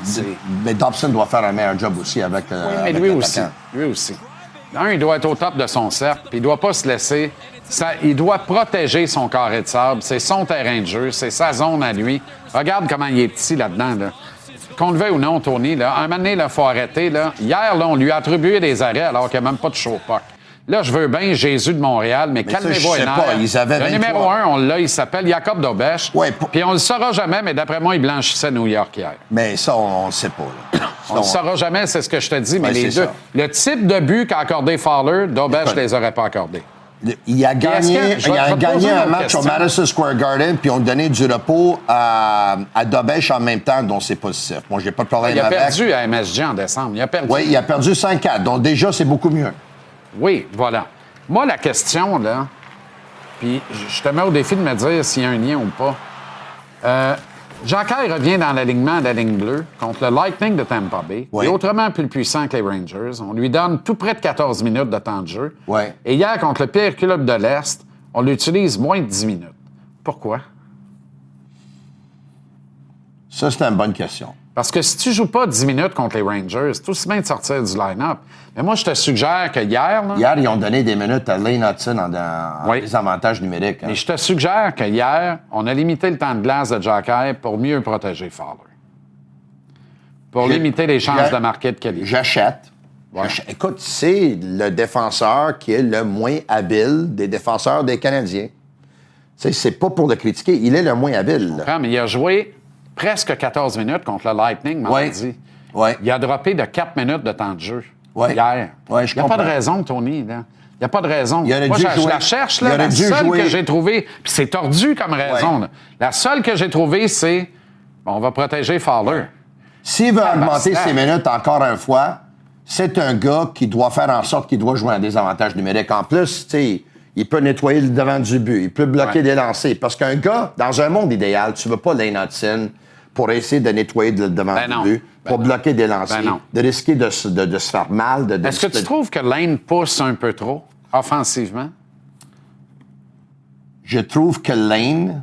[SPEAKER 11] Mais Dobson doit faire un meilleur job aussi avec
[SPEAKER 1] Oui, mais
[SPEAKER 11] avec
[SPEAKER 1] lui
[SPEAKER 11] l'attaquant.
[SPEAKER 1] aussi. Lui aussi. Il doit être au top de son cercle, puis il doit pas se laisser. Il doit protéger son carré de sable. C'est son terrain de jeu, c'est sa zone à lui. Regarde comment il est petit là-dedans. Là. Qu'on le veuille ou non, Tony, là, un moment donné, il faut arrêter. Là. Hier, là, on lui a attribué des arrêts alors qu'il n'y a même pas de show puck. Là, je veux bien Jésus de Montréal, mais
[SPEAKER 11] ça,
[SPEAKER 1] calmez-vous
[SPEAKER 11] je sais
[SPEAKER 1] les
[SPEAKER 11] pas,
[SPEAKER 1] nerfs.
[SPEAKER 11] ils avaient
[SPEAKER 1] Le
[SPEAKER 11] 23.
[SPEAKER 1] numéro 1, on l'a, il s'appelle Jacob Dobeš.
[SPEAKER 11] Ouais,
[SPEAKER 1] Puis on le saura jamais, mais d'après moi, il blanchissait New York hier.
[SPEAKER 11] Mais ça, on ne sait pas. Là.
[SPEAKER 1] On le saura jamais, c'est ce que je te dis, mais
[SPEAKER 11] Ouais,
[SPEAKER 1] les
[SPEAKER 11] c'est
[SPEAKER 1] deux.
[SPEAKER 11] ça.
[SPEAKER 1] Le type de but qu'a accordé Fowler, Dobeš
[SPEAKER 11] Écoute,
[SPEAKER 1] ne les aurait pas accordés.
[SPEAKER 11] Il a gagné,
[SPEAKER 1] est-ce que- je vais te
[SPEAKER 11] gagné
[SPEAKER 1] poser une
[SPEAKER 11] un
[SPEAKER 1] autre
[SPEAKER 11] match
[SPEAKER 1] question.
[SPEAKER 11] au Madison Square Garden, puis ils ont donné du repos à Dobeš en même temps, donc c'est positif. Moi, j'ai pas de problème
[SPEAKER 1] Il a
[SPEAKER 11] avec.
[SPEAKER 1] perdu à MSG en décembre. Il a perdu.
[SPEAKER 11] Oui, il a perdu 5-4, donc déjà, c'est beaucoup mieux.
[SPEAKER 1] Oui, voilà. Moi, la question, là, puis je te mets au défi de me dire s'il y a un lien ou pas. Jacquet revient dans l'alignement de la ligne bleue contre le Lightning de Tampa Bay,
[SPEAKER 11] Oui.
[SPEAKER 1] qui est autrement plus puissant que les Rangers. On lui donne tout près de 14 minutes de temps de jeu.
[SPEAKER 11] Oui.
[SPEAKER 1] Et hier, contre le pire club de l'Est, on l'utilise moins de 10 minutes. Pourquoi?
[SPEAKER 11] Ça, c'est une bonne question.
[SPEAKER 1] Parce que si tu joues pas 10 minutes contre les Rangers, c'est aussi bien de sortir du line-up. Mais moi, je te suggère que hier, là,
[SPEAKER 11] Hier, ils ont donné des minutes à Lane Hudson en
[SPEAKER 1] Oui.
[SPEAKER 11] désavantage numérique. hein.
[SPEAKER 1] et je te suggère que hier, on a limité le temps de glace de Jacquet pour mieux protéger Fowler. Pour
[SPEAKER 11] J'ai-
[SPEAKER 1] limiter les chances
[SPEAKER 11] j'ai-
[SPEAKER 1] de marquer de qualité.
[SPEAKER 11] J'achète.
[SPEAKER 1] Ouais.
[SPEAKER 11] Écoute, c'est le défenseur qui est le moins habile des défenseurs des Canadiens. Tu sais, c'est pas pour le critiquer, il est le moins habile. là.
[SPEAKER 1] Mais il a joué presque 14 minutes contre le Lightning mardi.
[SPEAKER 11] Ouais.
[SPEAKER 1] Il a droppé de 4 minutes de temps de jeu
[SPEAKER 11] Ouais.
[SPEAKER 1] hier.
[SPEAKER 11] Ouais, je
[SPEAKER 1] il n'y a pas de
[SPEAKER 11] comprends.
[SPEAKER 1] raison, Tony. Là. Il n'y a pas de raison.
[SPEAKER 11] Il aurait
[SPEAKER 1] Moi,
[SPEAKER 11] dû
[SPEAKER 1] je
[SPEAKER 11] jouer.
[SPEAKER 1] la cherche,
[SPEAKER 11] Il
[SPEAKER 1] là,
[SPEAKER 11] aurait
[SPEAKER 1] la
[SPEAKER 11] dû
[SPEAKER 1] seule
[SPEAKER 11] jouer.
[SPEAKER 1] que j'ai trouvée, puis c'est tordu comme raison.
[SPEAKER 11] Ouais.
[SPEAKER 1] là. La seule que j'ai trouvée, c'est on va protéger Fowler.
[SPEAKER 11] S'il veut augmenter
[SPEAKER 1] Bastard.
[SPEAKER 11] ses minutes encore une fois, c'est un gars qui doit faire en sorte qu'il doit jouer un désavantage numérique. En plus, tu sais, Il peut nettoyer le devant du but. Il peut bloquer des lancers. Parce qu'un gars, dans un monde idéal, tu veux pas Lane Hudson pour essayer de nettoyer le devant du but, pour bloquer des lancers, de risquer de se faire mal.
[SPEAKER 1] Est-ce que tu trouves que Lane pousse un peu trop offensivement?
[SPEAKER 11] Je trouve que Lane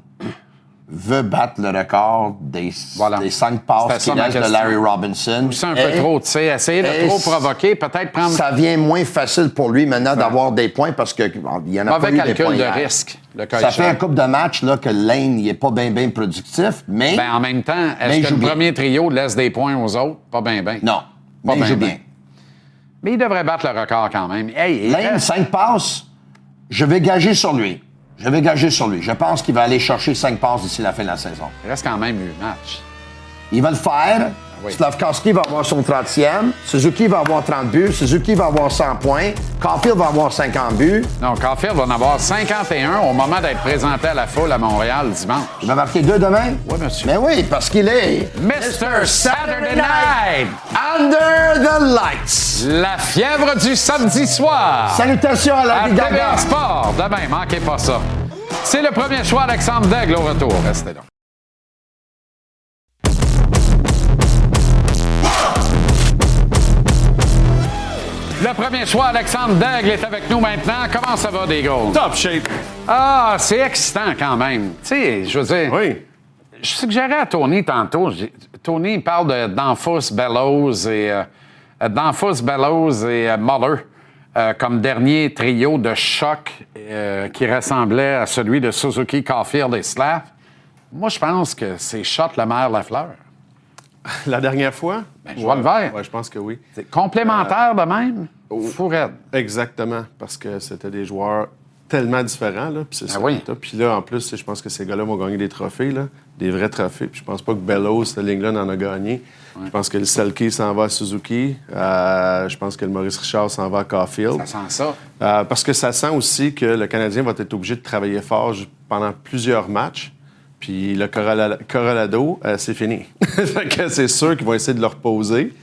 [SPEAKER 11] veut battre le record des 5 passes qu'il reste de Larry Robinson.
[SPEAKER 1] Pousser un peu trop, tu sais, essayer de trop provoquer, peut-être prendre...
[SPEAKER 11] Ça devient moins facile pour lui maintenant d'avoir des points parce qu'il y en a pas eu des points.
[SPEAKER 1] Mauvais calcul de risque.
[SPEAKER 11] Ça fait un couple de matchs là, que Lane n'est pas bien productif, mais...
[SPEAKER 1] Ben, en même temps, est-ce que le premier trio laisse des points aux autres? Pas bien.
[SPEAKER 11] Non,
[SPEAKER 1] pas
[SPEAKER 11] mais il joue bien.
[SPEAKER 1] Mais il devrait battre le record quand même. Hey,
[SPEAKER 11] Lane, 5 passes, je vais gager sur lui. Je pense qu'il va aller chercher 5 passes d'ici la fin de la saison.
[SPEAKER 1] Il reste quand même 8 matchs.
[SPEAKER 11] Il va le faire. Slavkovski va avoir son 30e. Suzuki va avoir 30 buts. Suzuki va avoir 100 points. Caulfield va avoir 50 buts.
[SPEAKER 1] Non, Caulfield va en avoir 51 au moment d'être présenté à la foule à Montréal dimanche.
[SPEAKER 11] Il va marquer 2 demain?
[SPEAKER 1] Oui, monsieur.
[SPEAKER 11] Mais oui, parce qu'il est...
[SPEAKER 1] Mr. Saturday Night!
[SPEAKER 11] Under the lights!
[SPEAKER 1] La fièvre du samedi soir!
[SPEAKER 11] Salutations à la Ligue
[SPEAKER 1] TVA Sport! Demain, manquez pas ça. C'est le premier choix, Alexandre Daigle au retour. Restez là. Le premier choix, Alexandre Daigle est avec nous maintenant. Comment ça va, Daigle?
[SPEAKER 12] Top shape.
[SPEAKER 1] Ah, c'est excitant quand même. Tu sais, je veux dire...
[SPEAKER 12] Oui.
[SPEAKER 1] Je suggérais à Tony tantôt. Tony parle d'Anfus Bellows et Muller comme dernier trio de choc qui ressemblait à celui de Suzuki, Caulfield et Slav. Moi, je pense que c'est Shot Lemaire-Lafleur.
[SPEAKER 12] La dernière fois?
[SPEAKER 1] Ben, je vois le vert.
[SPEAKER 12] Oui, je pense que oui.
[SPEAKER 1] C'est complémentaire de même? Fou raide.
[SPEAKER 12] Exactement, parce que c'était des joueurs tellement différents, là, puis c'est ça.
[SPEAKER 1] Oui.
[SPEAKER 12] Puis là, en plus, je pense que ces gars-là vont gagner des trophées, là, des vrais trophées. Puis je pense pas que Bellows, cette ligne-là, en a gagné. Ouais. Je pense que le Selke s'en va à Suzuki. Je pense que le Maurice Richard s'en va à Caulfield.
[SPEAKER 1] Ça sent ça.
[SPEAKER 12] Parce que ça sent aussi que le Canadien va être obligé de travailler fort pendant plusieurs matchs. Puis le Colorado, c'est fini. C'est sûr qu'ils vont essayer de le reposer.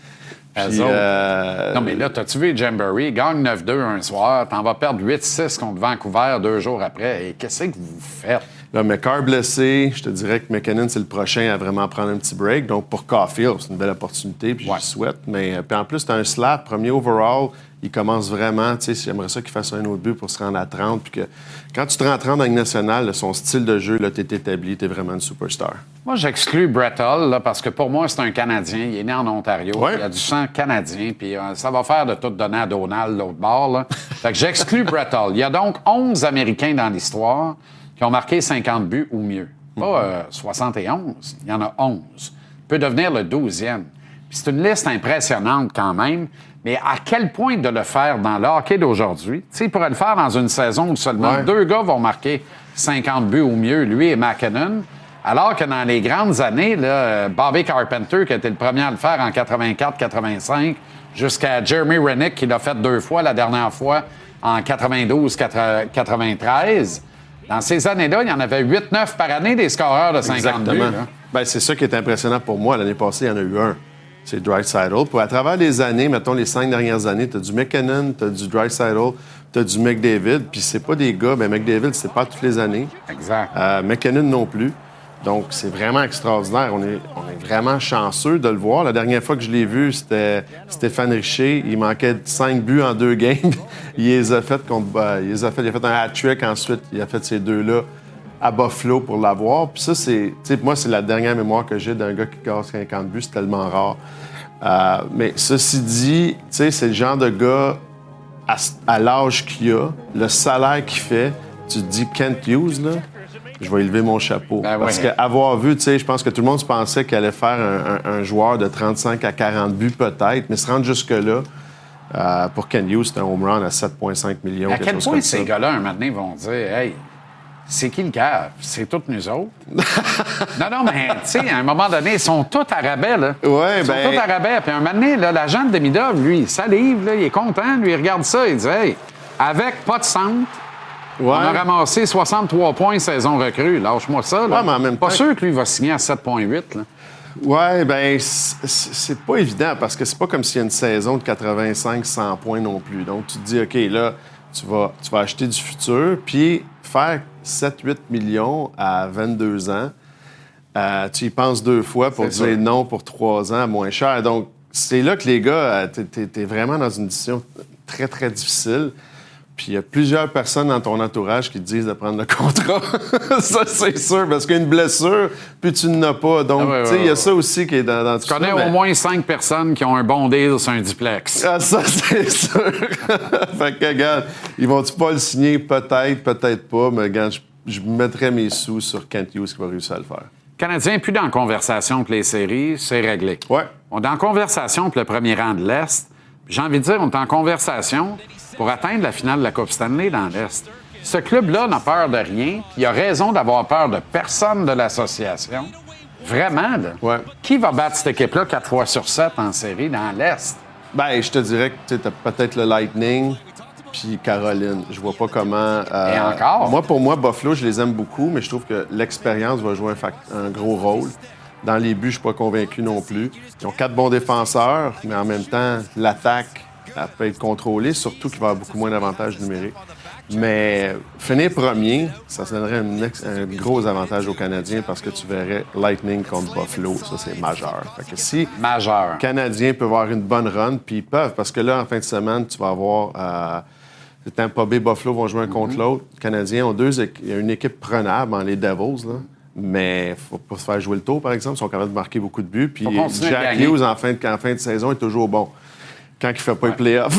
[SPEAKER 12] Puis,
[SPEAKER 1] non, mais là, t'as-tu vu Jamboree? Gagne 9-2 un soir, t'en vas perdre 8-6 contre Vancouver 2 jours après. Et qu'est-ce que vous faites?
[SPEAKER 12] Là, McCarr blessé, je te dirais que McKinnon, c'est le prochain à vraiment prendre un petit break. Donc, pour Caulfield, c'est une belle opportunité, puis je souhaite. Mais puis en plus, t'as un slap, premier overall. Il commence vraiment, tu sais, j'aimerais ça qu'il fasse un autre but pour se rendre à 30. Puis que quand tu te rends à 30 dans la Ligue nationale, là, son style de jeu, là, t'es établi, t'es vraiment une superstar.
[SPEAKER 1] Moi, j'exclus Brett Hull, là, parce que pour moi, c'est un Canadien. Il est né en Ontario. Ouais. Il a du sang canadien. Puis ça va faire de tout donner à Donald, l'autre bord. Là. Fait que j'exclus Brett Hull. Il y a donc 11 Américains dans l'histoire qui ont marqué 50 buts ou mieux. Pas 71. Il y en a 11. Il peut devenir le 12e. Puis c'est une liste impressionnante quand même. Mais à quel point de le faire dans le hockey d'aujourd'hui? Tu sais, il pourrait le faire dans une saison où seulement 2 gars vont marquer 50 buts ou mieux, lui et McKinnon. Alors que dans les grandes années, là, Bobby Carpenter, qui a été le premier à le faire en 84-85, jusqu'à Jeremy Rennick, qui l'a fait 2 fois, la dernière fois en 92-93. Dans ces années-là, il y en avait 8-9 par année des scoreurs de 50 buts.
[SPEAKER 12] Bien, c'est ça qui est impressionnant pour moi. L'année passée, il y en a eu un. C'est Draisaitl. Puis à travers les années, mettons les 5 dernières années, tu as du McKinnon, tu as du Draisaitl, tu as du McDavid. Puis c'est pas des gars, bien McDavid, c'est pas toutes les années.
[SPEAKER 1] Exact.
[SPEAKER 12] McKinnon non plus. Donc c'est vraiment extraordinaire. On est vraiment chanceux de le voir. La dernière fois que je l'ai vu, c'était Stéphane Richer. Il manquait 5 buts en 2 games. Il les a fait il a fait un hat-trick ensuite. Il a fait ces 2-là à Buffalo pour l'avoir. Puis ça, moi, c'est la dernière mémoire que j'ai d'un gars qui casse 50 buts. C'est tellement rare. Mais ceci dit, c'est le genre de gars, à l'âge qu'il a, le salaire qu'il fait, tu te dis Kent Hughes, là, je vais élever mon chapeau. Parce qu'avoir vu, je pense que tout le monde se pensait qu'il allait faire un joueur de 35 à 40 buts peut-être, mais se rendre jusque-là, pour Kent Hughes, c'est un home run à 7,5 millions.
[SPEAKER 1] À quel point ces gars-là, un matin, vont dire « Hey, c'est qui le cave? C'est tous nous autres. » Non, mais tu sais, à un moment donné, ils sont tous à rabais, là.
[SPEAKER 12] Ouais,
[SPEAKER 1] ils sont tous à rabais. Puis un moment donné, là, l'agent de Demidov, lui, il salive, là, il est content, lui, il regarde ça, il dit « Hey, avec pas de centre, on a ramassé 63 points saison recrue. Lâche-moi ça, là. »
[SPEAKER 12] Ouais, mais en même temps...
[SPEAKER 1] Pas sûr que lui va signer à 7,8, là.
[SPEAKER 12] Ouais, ben c'est pas évident parce que c'est pas comme s'il y a une saison de 85-100 points non plus. Donc, tu te dis, OK, là, tu vas acheter du futur, puis faire 7-8 millions à 22 ans, tu y penses 2 fois pour dire non pour 3 ans à moins cher. Donc, c'est là que les gars, t'es vraiment dans une décision très, très difficile. Puis il y a plusieurs personnes dans ton entourage qui te disent de prendre le contrat. Ça, c'est sûr, parce qu'une blessure, puis tu n'en as pas. Donc, tu sais, il y a ça aussi qui est dans tout ça.
[SPEAKER 1] Je connais au moins 5 personnes qui ont un bon deal sur un duplex.
[SPEAKER 12] Ah, ça, c'est sûr. Fait que, regarde, ils vont-tu pas le signer? Peut-être, peut-être pas, mais regarde, je mettrais mes sous sur Kent Hughes qui va réussir à le faire.
[SPEAKER 1] Canadien, plus dans la conversation pour les séries, c'est réglé.
[SPEAKER 12] Ouais.
[SPEAKER 1] On est en conversation pour le premier rang de l'Est. J'ai envie de dire, on est en conversation pour atteindre la finale de la Coupe Stanley dans l'Est. Ce club-là n'a peur de rien, puis il a raison d'avoir peur de personne de l'association. Vraiment, là.
[SPEAKER 12] Ouais.
[SPEAKER 1] Qui va battre cette équipe-là 4 fois sur 7 en série dans l'Est?
[SPEAKER 12] Ben, je te dirais que tu as peut-être le Lightning puis Caroline. Je vois pas comment...
[SPEAKER 1] Et encore?
[SPEAKER 12] Pour moi, Buffalo, je les aime beaucoup, mais je trouve que l'expérience va jouer un gros rôle. Dans les buts, je suis pas convaincu non plus. Ils ont 4 bons défenseurs, mais en même temps, l'attaque, elle peut être contrôlée, surtout qu'il va y avoir beaucoup moins d'avantages numériques. Mais finir premier, ça donnerait un gros avantage aux Canadiens parce que tu verrais Lightning contre Buffalo. Ça, c'est majeur. Fait que si les Canadiens peuvent avoir une bonne run, puis ils peuvent, parce que là, en fin de semaine, tu vas avoir... Tampa Bay, Buffalo vont jouer un contre l'autre. Les Canadiens ont il y a une équipe prenable en les Devils, là. Mais il ne faut pas se faire jouer le tour, par exemple. Ils sont capables de marquer beaucoup de buts. Puis Jack Hughes, en fin de saison, est toujours bon. Quand il ne fait pas les playoffs.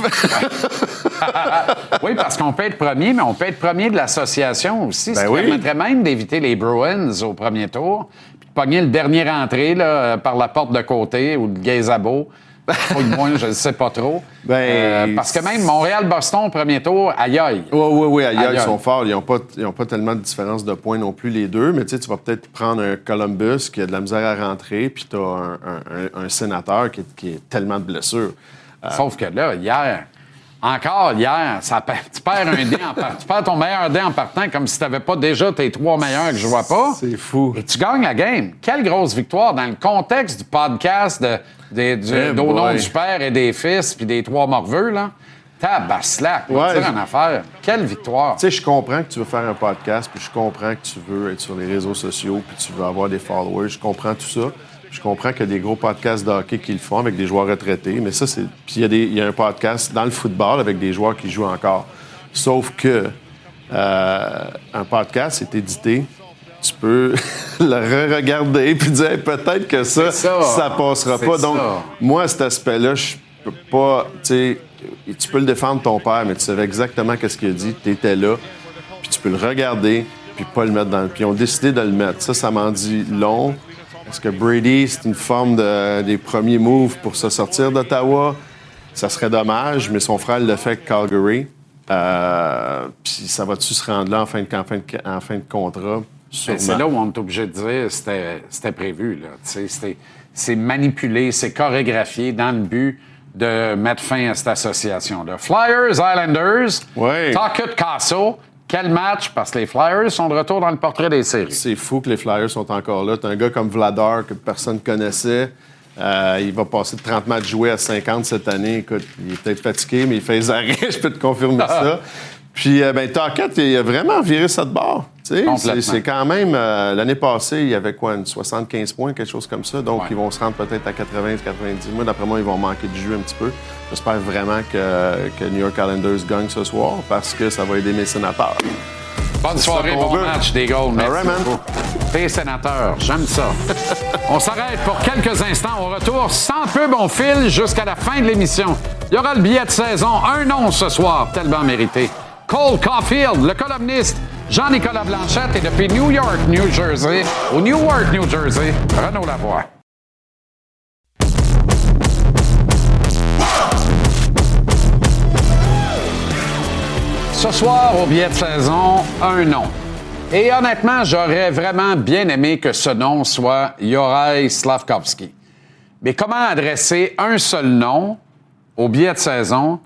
[SPEAKER 1] Oui, parce qu'on peut être premier, mais on peut être premier de l'association aussi. Ça permettrait même d'éviter les Bruins au premier tour, puis de pogner le dernier entrée là, par la porte de côté ou le Gazabo. Je ne sais pas trop. Parce que même Montréal-Boston au premier tour, aïe-aïe.
[SPEAKER 12] Oui, aïe-aïe, ils sont forts. Ils n'ont pas tellement de différence de points non plus, les deux. Mais tu vas peut-être prendre un Columbus qui a de la misère à rentrer, puis tu as un sénateur qui a tellement de blessures.
[SPEAKER 1] Sauf que là, hier, tu perds un dé tu perds ton meilleur dé en partant comme si tu n'avais pas déjà tes 3 meilleurs que je vois pas.
[SPEAKER 12] C'est fou.
[SPEAKER 1] Et tu gagnes la game. Quelle grosse victoire dans le contexte du podcast au nom du Père et des Fils puis des 3 morveux, là. Tabaslac, on va dire en affaire. Quelle victoire.
[SPEAKER 12] Tu sais, je comprends que tu veux faire un podcast, puis je comprends que tu veux être sur les réseaux sociaux, puis tu veux avoir des followers. Je comprends tout ça. Je comprends qu'il y a des gros podcasts de hockey qui le font avec des joueurs retraités, mais ça, c'est... Puis il y a un podcast dans le football avec des joueurs qui jouent encore. Sauf que un podcast est édité. Tu peux le re-regarder puis dire hey, peut-être que ça passera pas. Donc, moi, cet aspect-là, je peux pas... Tu sais, tu peux le défendre ton père, mais tu savais exactement qu'est-ce qu'il a dit. Tu étais là, puis tu peux le regarder puis pas le mettre dans le... Puis ils ont décidé de le mettre. Ça m'en dit long. Est-ce que Brady, c'est une forme des premiers moves pour se sortir d'Ottawa? Ça serait dommage, mais son frère le fait avec Calgary. Puis ça va-tu se rendre là en fin de contrat? Sûrement.
[SPEAKER 1] C'est là où on est obligé de dire c'était prévu. Là. C'est manipulé, c'est chorégraphié dans le but de mettre fin à cette association-là. Flyers, Islanders, Tuckett, Castle. Quel match, parce que les Flyers sont de retour dans le portrait des séries.
[SPEAKER 12] C'est fou que les Flyers sont encore là. T'as un gars comme Vladar que personne ne connaissait. Il va passer de 30 matchs joués à 50 cette année. Écoute, il est peut-être fatigué, mais il fait les arrêts, je peux te confirmer ça. Puis, Tuckett, il a vraiment viré ça de bord. C'est quand même... l'année passée, il y avait quoi, une 75 points, quelque chose comme ça. Donc, ils vont se rendre peut-être à 80, 90. Moi, d'après moi, ils vont manquer de jus un petit peu. J'espère vraiment que New York Islanders gagne ce soir parce que ça va aider mes sénateurs.
[SPEAKER 1] Bonne soirée, bon match, des goals. Merci
[SPEAKER 12] beaucoup.
[SPEAKER 1] T'es sénateur, j'aime ça. On s'arrête pour quelques instants. Au retour, sans pub, on file jusqu'à la fin de l'émission. Il y aura le billet de saison, un nom ce soir, tellement mérité. Cole Caulfield, le columniste Jean-Nicolas Blanchette et depuis New York, New Jersey, au Newark, New Jersey, Renaud Lavoie. Ce soir, au billet de saison, un nom. Et honnêtement, j'aurais vraiment bien aimé que ce nom soit Juraj Slafkovský. Mais comment adresser un seul nom au billet de saison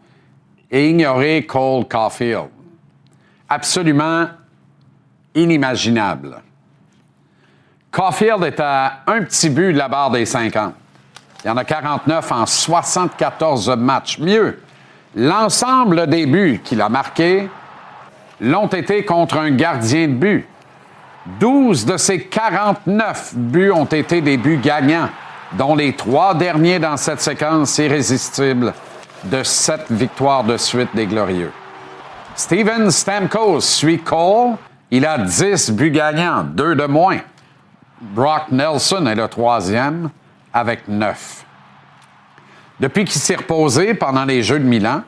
[SPEAKER 1] et ignorer Cole Caulfield? Absolument inimaginable. Caulfield est à un petit but de la barre des 50. Il y en a 49 en 74 matchs. Mieux, l'ensemble des buts qu'il a marqués l'ont été contre un gardien de but. 12 de ses 49 buts ont été des buts gagnants, dont les 3 derniers dans cette séquence irrésistible de 7 victoires de suite des Glorieux. Steven Stamkos suit Cole. Il a 10 buts gagnants, 2 de moins. Brock Nelson est le 3e avec 9. Depuis qu'il s'est reposé pendant les Jeux de Milan,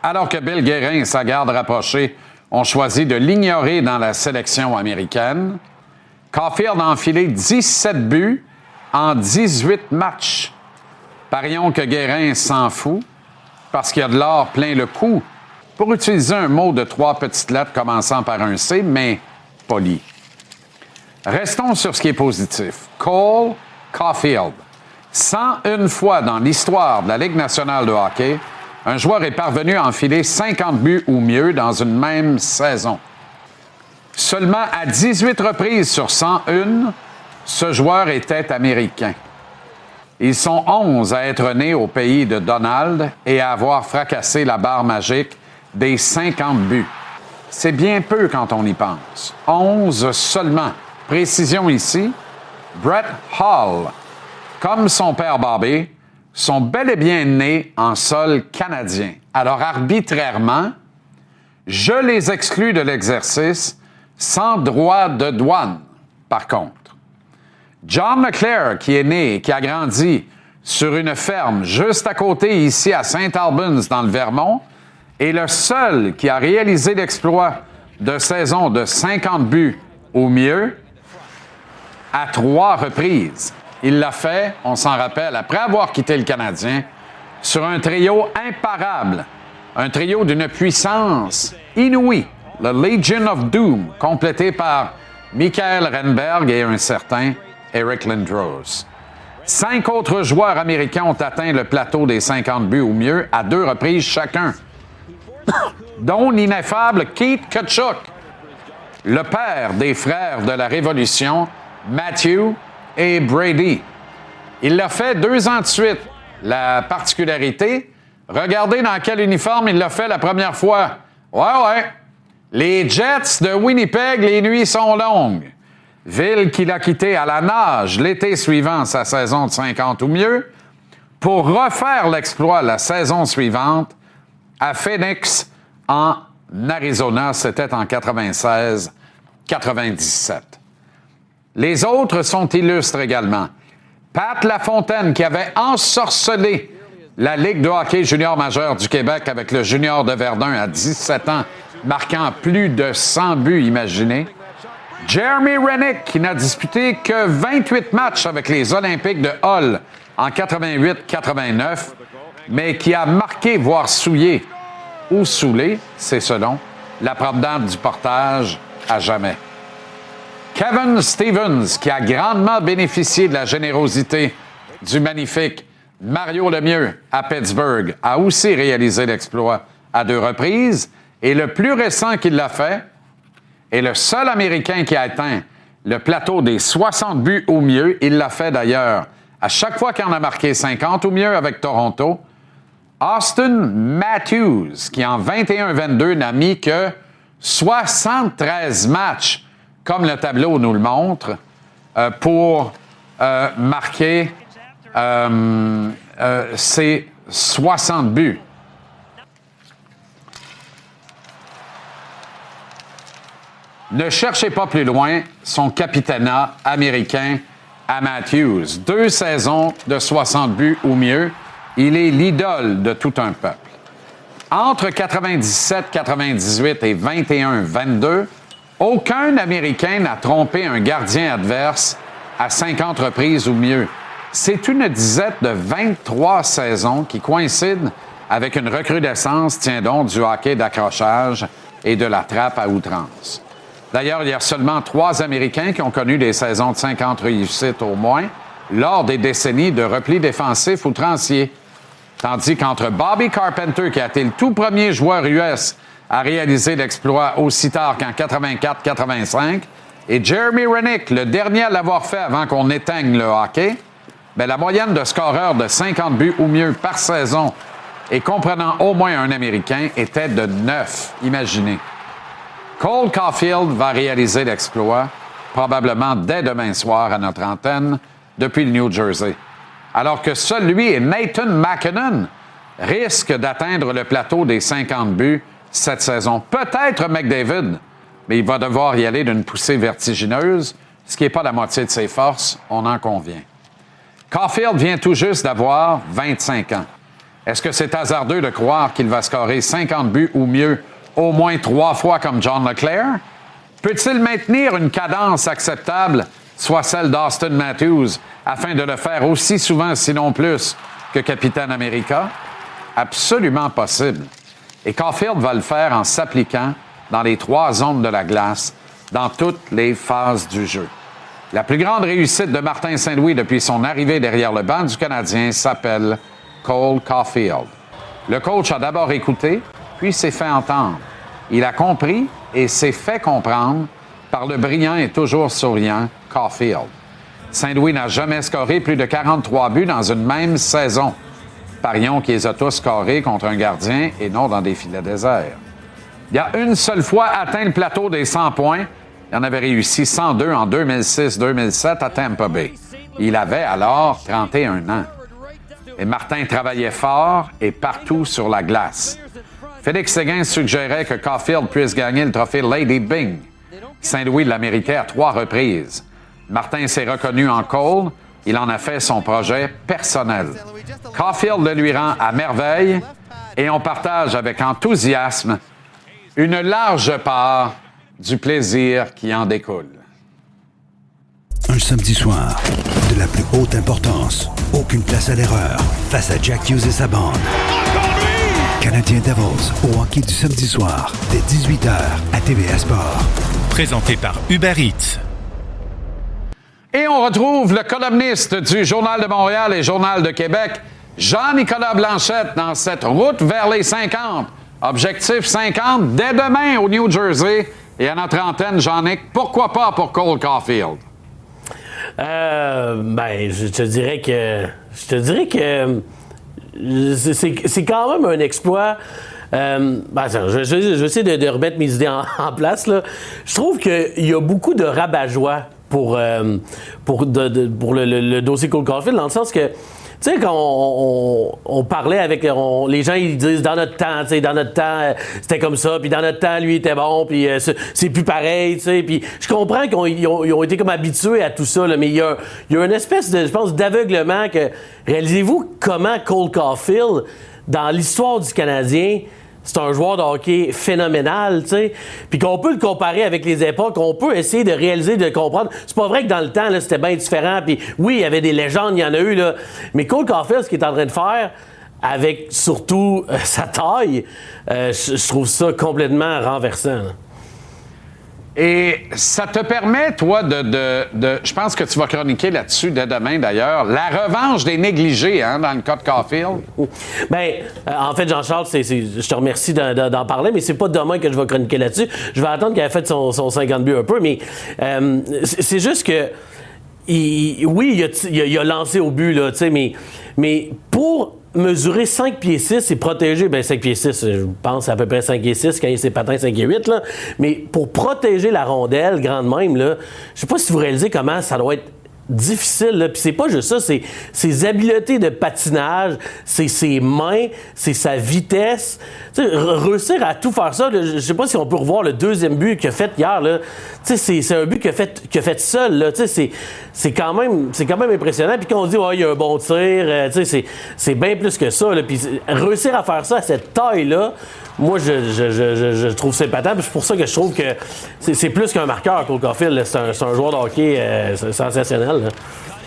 [SPEAKER 1] alors que Bill Guérin et sa garde rapprochée ont choisi de l'ignorer dans la sélection américaine, Caulfield a enfilé 17 buts en 18 matchs. Parions que Guérin s'en fout parce qu'il y a de l'or plein le cou, pour utiliser un mot de 3 petites lettres commençant par un C, mais poli. Restons sur ce qui est positif. Cole Caulfield. 101 fois dans l'histoire de la Ligue nationale de hockey, un joueur est parvenu à enfiler 50 buts ou mieux dans une même saison. Seulement à 18 reprises sur 101, ce joueur était américain. Ils sont 11 à être nés au pays de Donald et à avoir fracassé la barre magique des 50 buts. C'est bien peu quand on y pense. 11 seulement. Précision ici, Brett Hull, comme son père Bobby, sont bel et bien nés en sol canadien. Alors, arbitrairement, je les exclus de l'exercice sans droit de douane, par contre. John Leclerc, qui est né et qui a grandi sur une ferme juste à côté, ici à St. Albans, dans le Vermont, est le seul qui a réalisé l'exploit de saison de 50 buts ou mieux à 3 reprises. Il l'a fait, on s'en rappelle, après avoir quitté le Canadien, sur un trio imparable, un trio d'une puissance inouïe, le Legion of Doom, complété par Mikael Renberg et un certain Eric Lindros. 5 autres joueurs américains ont atteint le plateau des 50 buts ou mieux à 2 reprises chacun, dont l'ineffable Keith Tkachuk, le père des frères de la Révolution, Matthew et Brady. Il l'a fait 2 ans de suite. La particularité, regardez dans quel uniforme il l'a fait la première fois. Ouais. Les Jets de Winnipeg, les nuits sont longues. Ville qu'il a quittée à la nage l'été suivant sa saison de 50 ou mieux, pour refaire l'exploit la saison suivante à Phoenix, en Arizona. C'était en 96-97. Les autres sont illustres également. Pat Lafontaine, qui avait ensorcelé la Ligue de hockey junior majeur du Québec avec le junior de Verdun à 17 ans, marquant plus de 100 buts, imaginez. Jeremy Rennick, qui n'a disputé que 28 matchs avec les Olympiques de Hull en 88-89, mais qui a marqué, voire souillé, ou saoulé, c'est selon, la promenade du portage à jamais. Kevin Stevens, qui a grandement bénéficié de la générosité du magnifique Mario Lemieux à Pittsburgh, a aussi réalisé l'exploit à 2 reprises. Et le plus récent qui l'a fait est le seul Américain qui a atteint le plateau des 60 buts ou mieux. Il l'a fait d'ailleurs à chaque fois qu'il en a marqué 50 ou mieux avec Toronto. Austin Matthews, qui en 21-22 n'a mis que 73 matchs, comme le tableau nous le montre, pour marquer ses 60 buts. Ne cherchez pas plus loin son capitanat américain à Matthews. 2 saisons de 60 buts ou mieux. Il est l'idole de tout un peuple. Entre 97-98 et 21-22, aucun Américain n'a trompé un gardien adverse à 50 reprises ou mieux. C'est une disette de 23 saisons qui coïncide avec une recrudescence, tiens donc, du hockey d'accrochage et de la trappe à outrance. D'ailleurs, il y a seulement 3 Américains qui ont connu des saisons de 50 réussites au moins lors des décennies de repli défensif outrancier. Tandis qu'entre Bobby Carpenter, qui a été le tout premier joueur US à réaliser l'exploit aussi tard qu'en 84-85, et Jeremy Rennick, le dernier à l'avoir fait avant qu'on éteigne le hockey, bien, la moyenne de scoreurs de 50 buts ou mieux par saison et comprenant au moins un Américain était de 9. Imaginez. Cole Caulfield va réaliser l'exploit, probablement dès demain soir à notre antenne, depuis le New Jersey. Alors que seul lui et Nathan MacKinnon risquent d'atteindre le plateau des 50 buts cette saison. Peut-être McDavid, mais il va devoir y aller d'une poussée vertigineuse, ce qui n'est pas la moitié de ses forces, on en convient. Caulfield vient tout juste d'avoir 25 ans. Est-ce que c'est hasardeux de croire qu'il va scorer 50 buts ou mieux au moins 3 fois comme John Leclerc? Peut-il maintenir une cadence acceptable, soit celle d'Austin Matthews, afin de le faire aussi souvent, sinon plus, que Capitaine America? Absolument possible. Et Caulfield va le faire en s'appliquant dans les 3 zones de la glace, dans toutes les phases du jeu. La plus grande réussite de Martin Saint-Louis depuis son arrivée derrière le banc du Canadien s'appelle Cole Caulfield. Le coach a d'abord écouté, puis s'est fait entendre. Il a compris et s'est fait comprendre par le brillant et toujours souriant Caulfield. Saint-Louis n'a jamais scoré plus de 43 buts dans une même saison. Parions qu'ils ont tous scoré contre un gardien et non dans des filets déserts. Il a une seule fois atteint le plateau des 100 points. Il en avait réussi 102 en 2006-2007 à Tampa Bay. Il avait alors 31 ans. Et Martin travaillait fort et partout sur la glace. Félix Séguin suggérait que Caulfield puisse gagner le trophée Lady Byng. Saint-Louis l'a mérité à 3 reprises. Martin s'est reconnu en Cole. Il en a fait son projet personnel. Caulfield le lui rend à merveille et on partage avec enthousiasme une large part du plaisir qui en découle.
[SPEAKER 13] Un samedi soir, de la plus haute importance, aucune place à l'erreur, face à Jack Hughes et sa bande. Canadien Devils, au hockey du samedi soir, dès 18h à TVA Sport.
[SPEAKER 14] Présenté par Uber Eats.
[SPEAKER 1] Et on retrouve le columniste du Journal de Montréal et Journal de Québec, Jean-Nicolas Blanchette, dans cette route vers les 50. Objectif 50 dès demain au New Jersey. Et à notre antenne, Jean-Nic, pourquoi pas pour Cole Caulfield?
[SPEAKER 15] Je te dirais que c'est quand même un exploit. Je vais essayer de remettre mes idées en place, là. Je trouve qu'il y a beaucoup de rabat-joie pour le dossier Cole Caulfield, dans le sens que, tu sais, quand on parlait avec... les gens, ils disent, dans notre temps, c'était comme ça, puis dans notre temps, lui, il était bon, puis c'est plus pareil, tu sais. Puis je comprends qu'ils ont été comme habitués à tout ça, là, mais il y a une espèce de, je pense, d'aveuglement que... Réalisez-vous comment Cole Caulfield, dans l'histoire du Canadien, c'est un joueur de hockey phénoménal, tu sais. Puis qu'on peut le comparer avec les époques, on peut essayer de réaliser, de comprendre. C'est pas vrai que dans le temps, là, c'était bien différent. Puis oui, il y avait des légendes, il y en a eu, là. Mais Cole Caulfield, ce qu'il est en train de faire, avec surtout sa taille, je trouve ça complètement renversant, là.
[SPEAKER 1] Et ça te permet, toi, je pense que tu vas chroniquer là-dessus dès demain, d'ailleurs, la revanche des négligés, hein, dans le cas de Caulfield.
[SPEAKER 15] En fait, Jean-Charles, je te remercie d'en parler, mais c'est pas demain que je vais chroniquer là-dessus. Je vais attendre qu'il ait fait son 50 buts un peu, mais c'est juste que il a lancé au but, là, tu sais, mais pour mesurer 5 pieds 6 et protéger, 5 pieds 6, je pense à peu près 5 pieds 6 quand il s'est patins 5 pieds 8, là, mais pour protéger la rondelle, grande même, là, je sais pas si vous réalisez comment ça doit être difficile, là. Puis c'est pas juste ça, c'est ses habiletés de patinage, c'est ses mains, c'est sa vitesse. Tu sais, réussir à tout faire ça, là, je sais pas si on peut revoir le deuxième but qu'il a fait hier, là. Tu sais, c'est un but qu'il a fait seul, là. Tu sais, c'est quand même impressionnant. Puis quand on dit, il y a un bon tir, tu sais, c'est bien plus que ça, là. Puis réussir à faire ça à cette taille-là, moi, je trouve ça épatant. C'est pour ça que je trouve que c'est plus qu'un marqueur, Cole Caulfield. C'est un joueur de hockey sensationnel, là.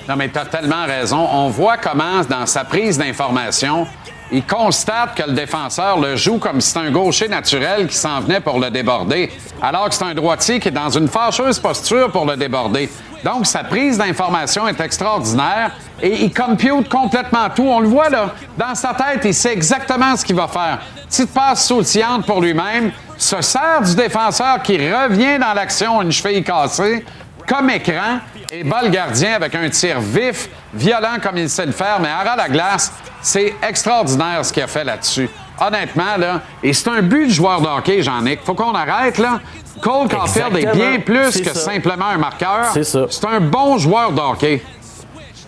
[SPEAKER 1] Non, mais tu as tellement raison. On voit comment, dans sa prise d'information, il constate que le défenseur le joue comme si c'était un gaucher naturel qui s'en venait pour le déborder, alors que c'est un droitier qui est dans une fâcheuse posture pour le déborder. Donc, sa prise d'information est extraordinaire et il compute complètement tout. On le voit, là, dans sa tête, il sait exactement ce qu'il va faire. Petite passe sautillante pour lui-même, se sert du défenseur qui revient dans l'action, une cheville cassée, comme écran, et bat le gardien avec un tir vif, violent comme il sait le faire, mais à ras la glace, C'est extraordinaire ce qu'il a fait là-dessus. Honnêtement, là, et c'est un but de joueur de hockey, Jean-Nic. Faut qu'on arrête, là. Cole Caulfield est bien plus que simplement un marqueur.
[SPEAKER 15] C'est ça.
[SPEAKER 1] C'est un bon joueur de hockey.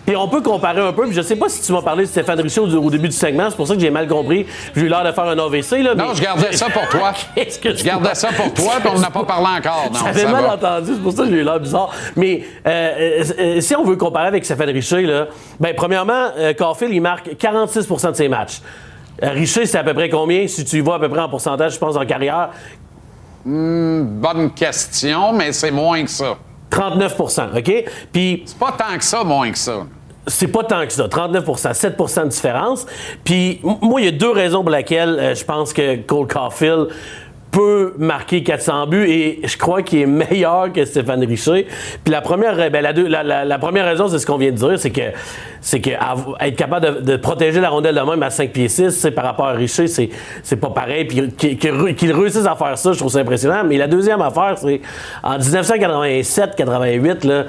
[SPEAKER 15] Et on peut comparer un peu, puis je sais pas si tu m'as parlé de Stéphane Richer au début du segment, c'est pour ça que j'ai mal compris. J'ai eu l'air de faire un AVC, là.
[SPEAKER 1] Non, je gardais ça pour toi. Je gardais ça pour toi, puis on n'a pas parlé encore. Non,
[SPEAKER 15] j'avais mal entendu, c'est pour ça que j'ai eu l'air bizarre. Mais si on veut comparer avec Stéphane Richer, là, ben, premièrement, Caulfield, il marque 46 % de ses matchs. Richer, c'est à peu près combien, si tu y vas à peu près en pourcentage, je pense, en carrière?
[SPEAKER 1] Bonne question, mais c'est moins que ça.
[SPEAKER 15] 39 %, OK? Puis
[SPEAKER 1] c'est pas tant que ça, moins que ça.
[SPEAKER 15] C'est pas tant que ça. 39 %, 7 % de différence. Puis moi, il y a deux raisons pour lesquelles je pense que Cole Caulfield peut marquer 400 buts et je crois qu'il est meilleur que Stéphane Richer. Puis la première, la première raison, c'est ce qu'on vient de dire, c'est que être capable de protéger la rondelle de même à 5 pieds 6, par rapport à Richer, c'est pas pareil. Puis qu'il réussisse à faire ça, je trouve ça impressionnant. Mais la deuxième affaire, c'est en 1987-88, là,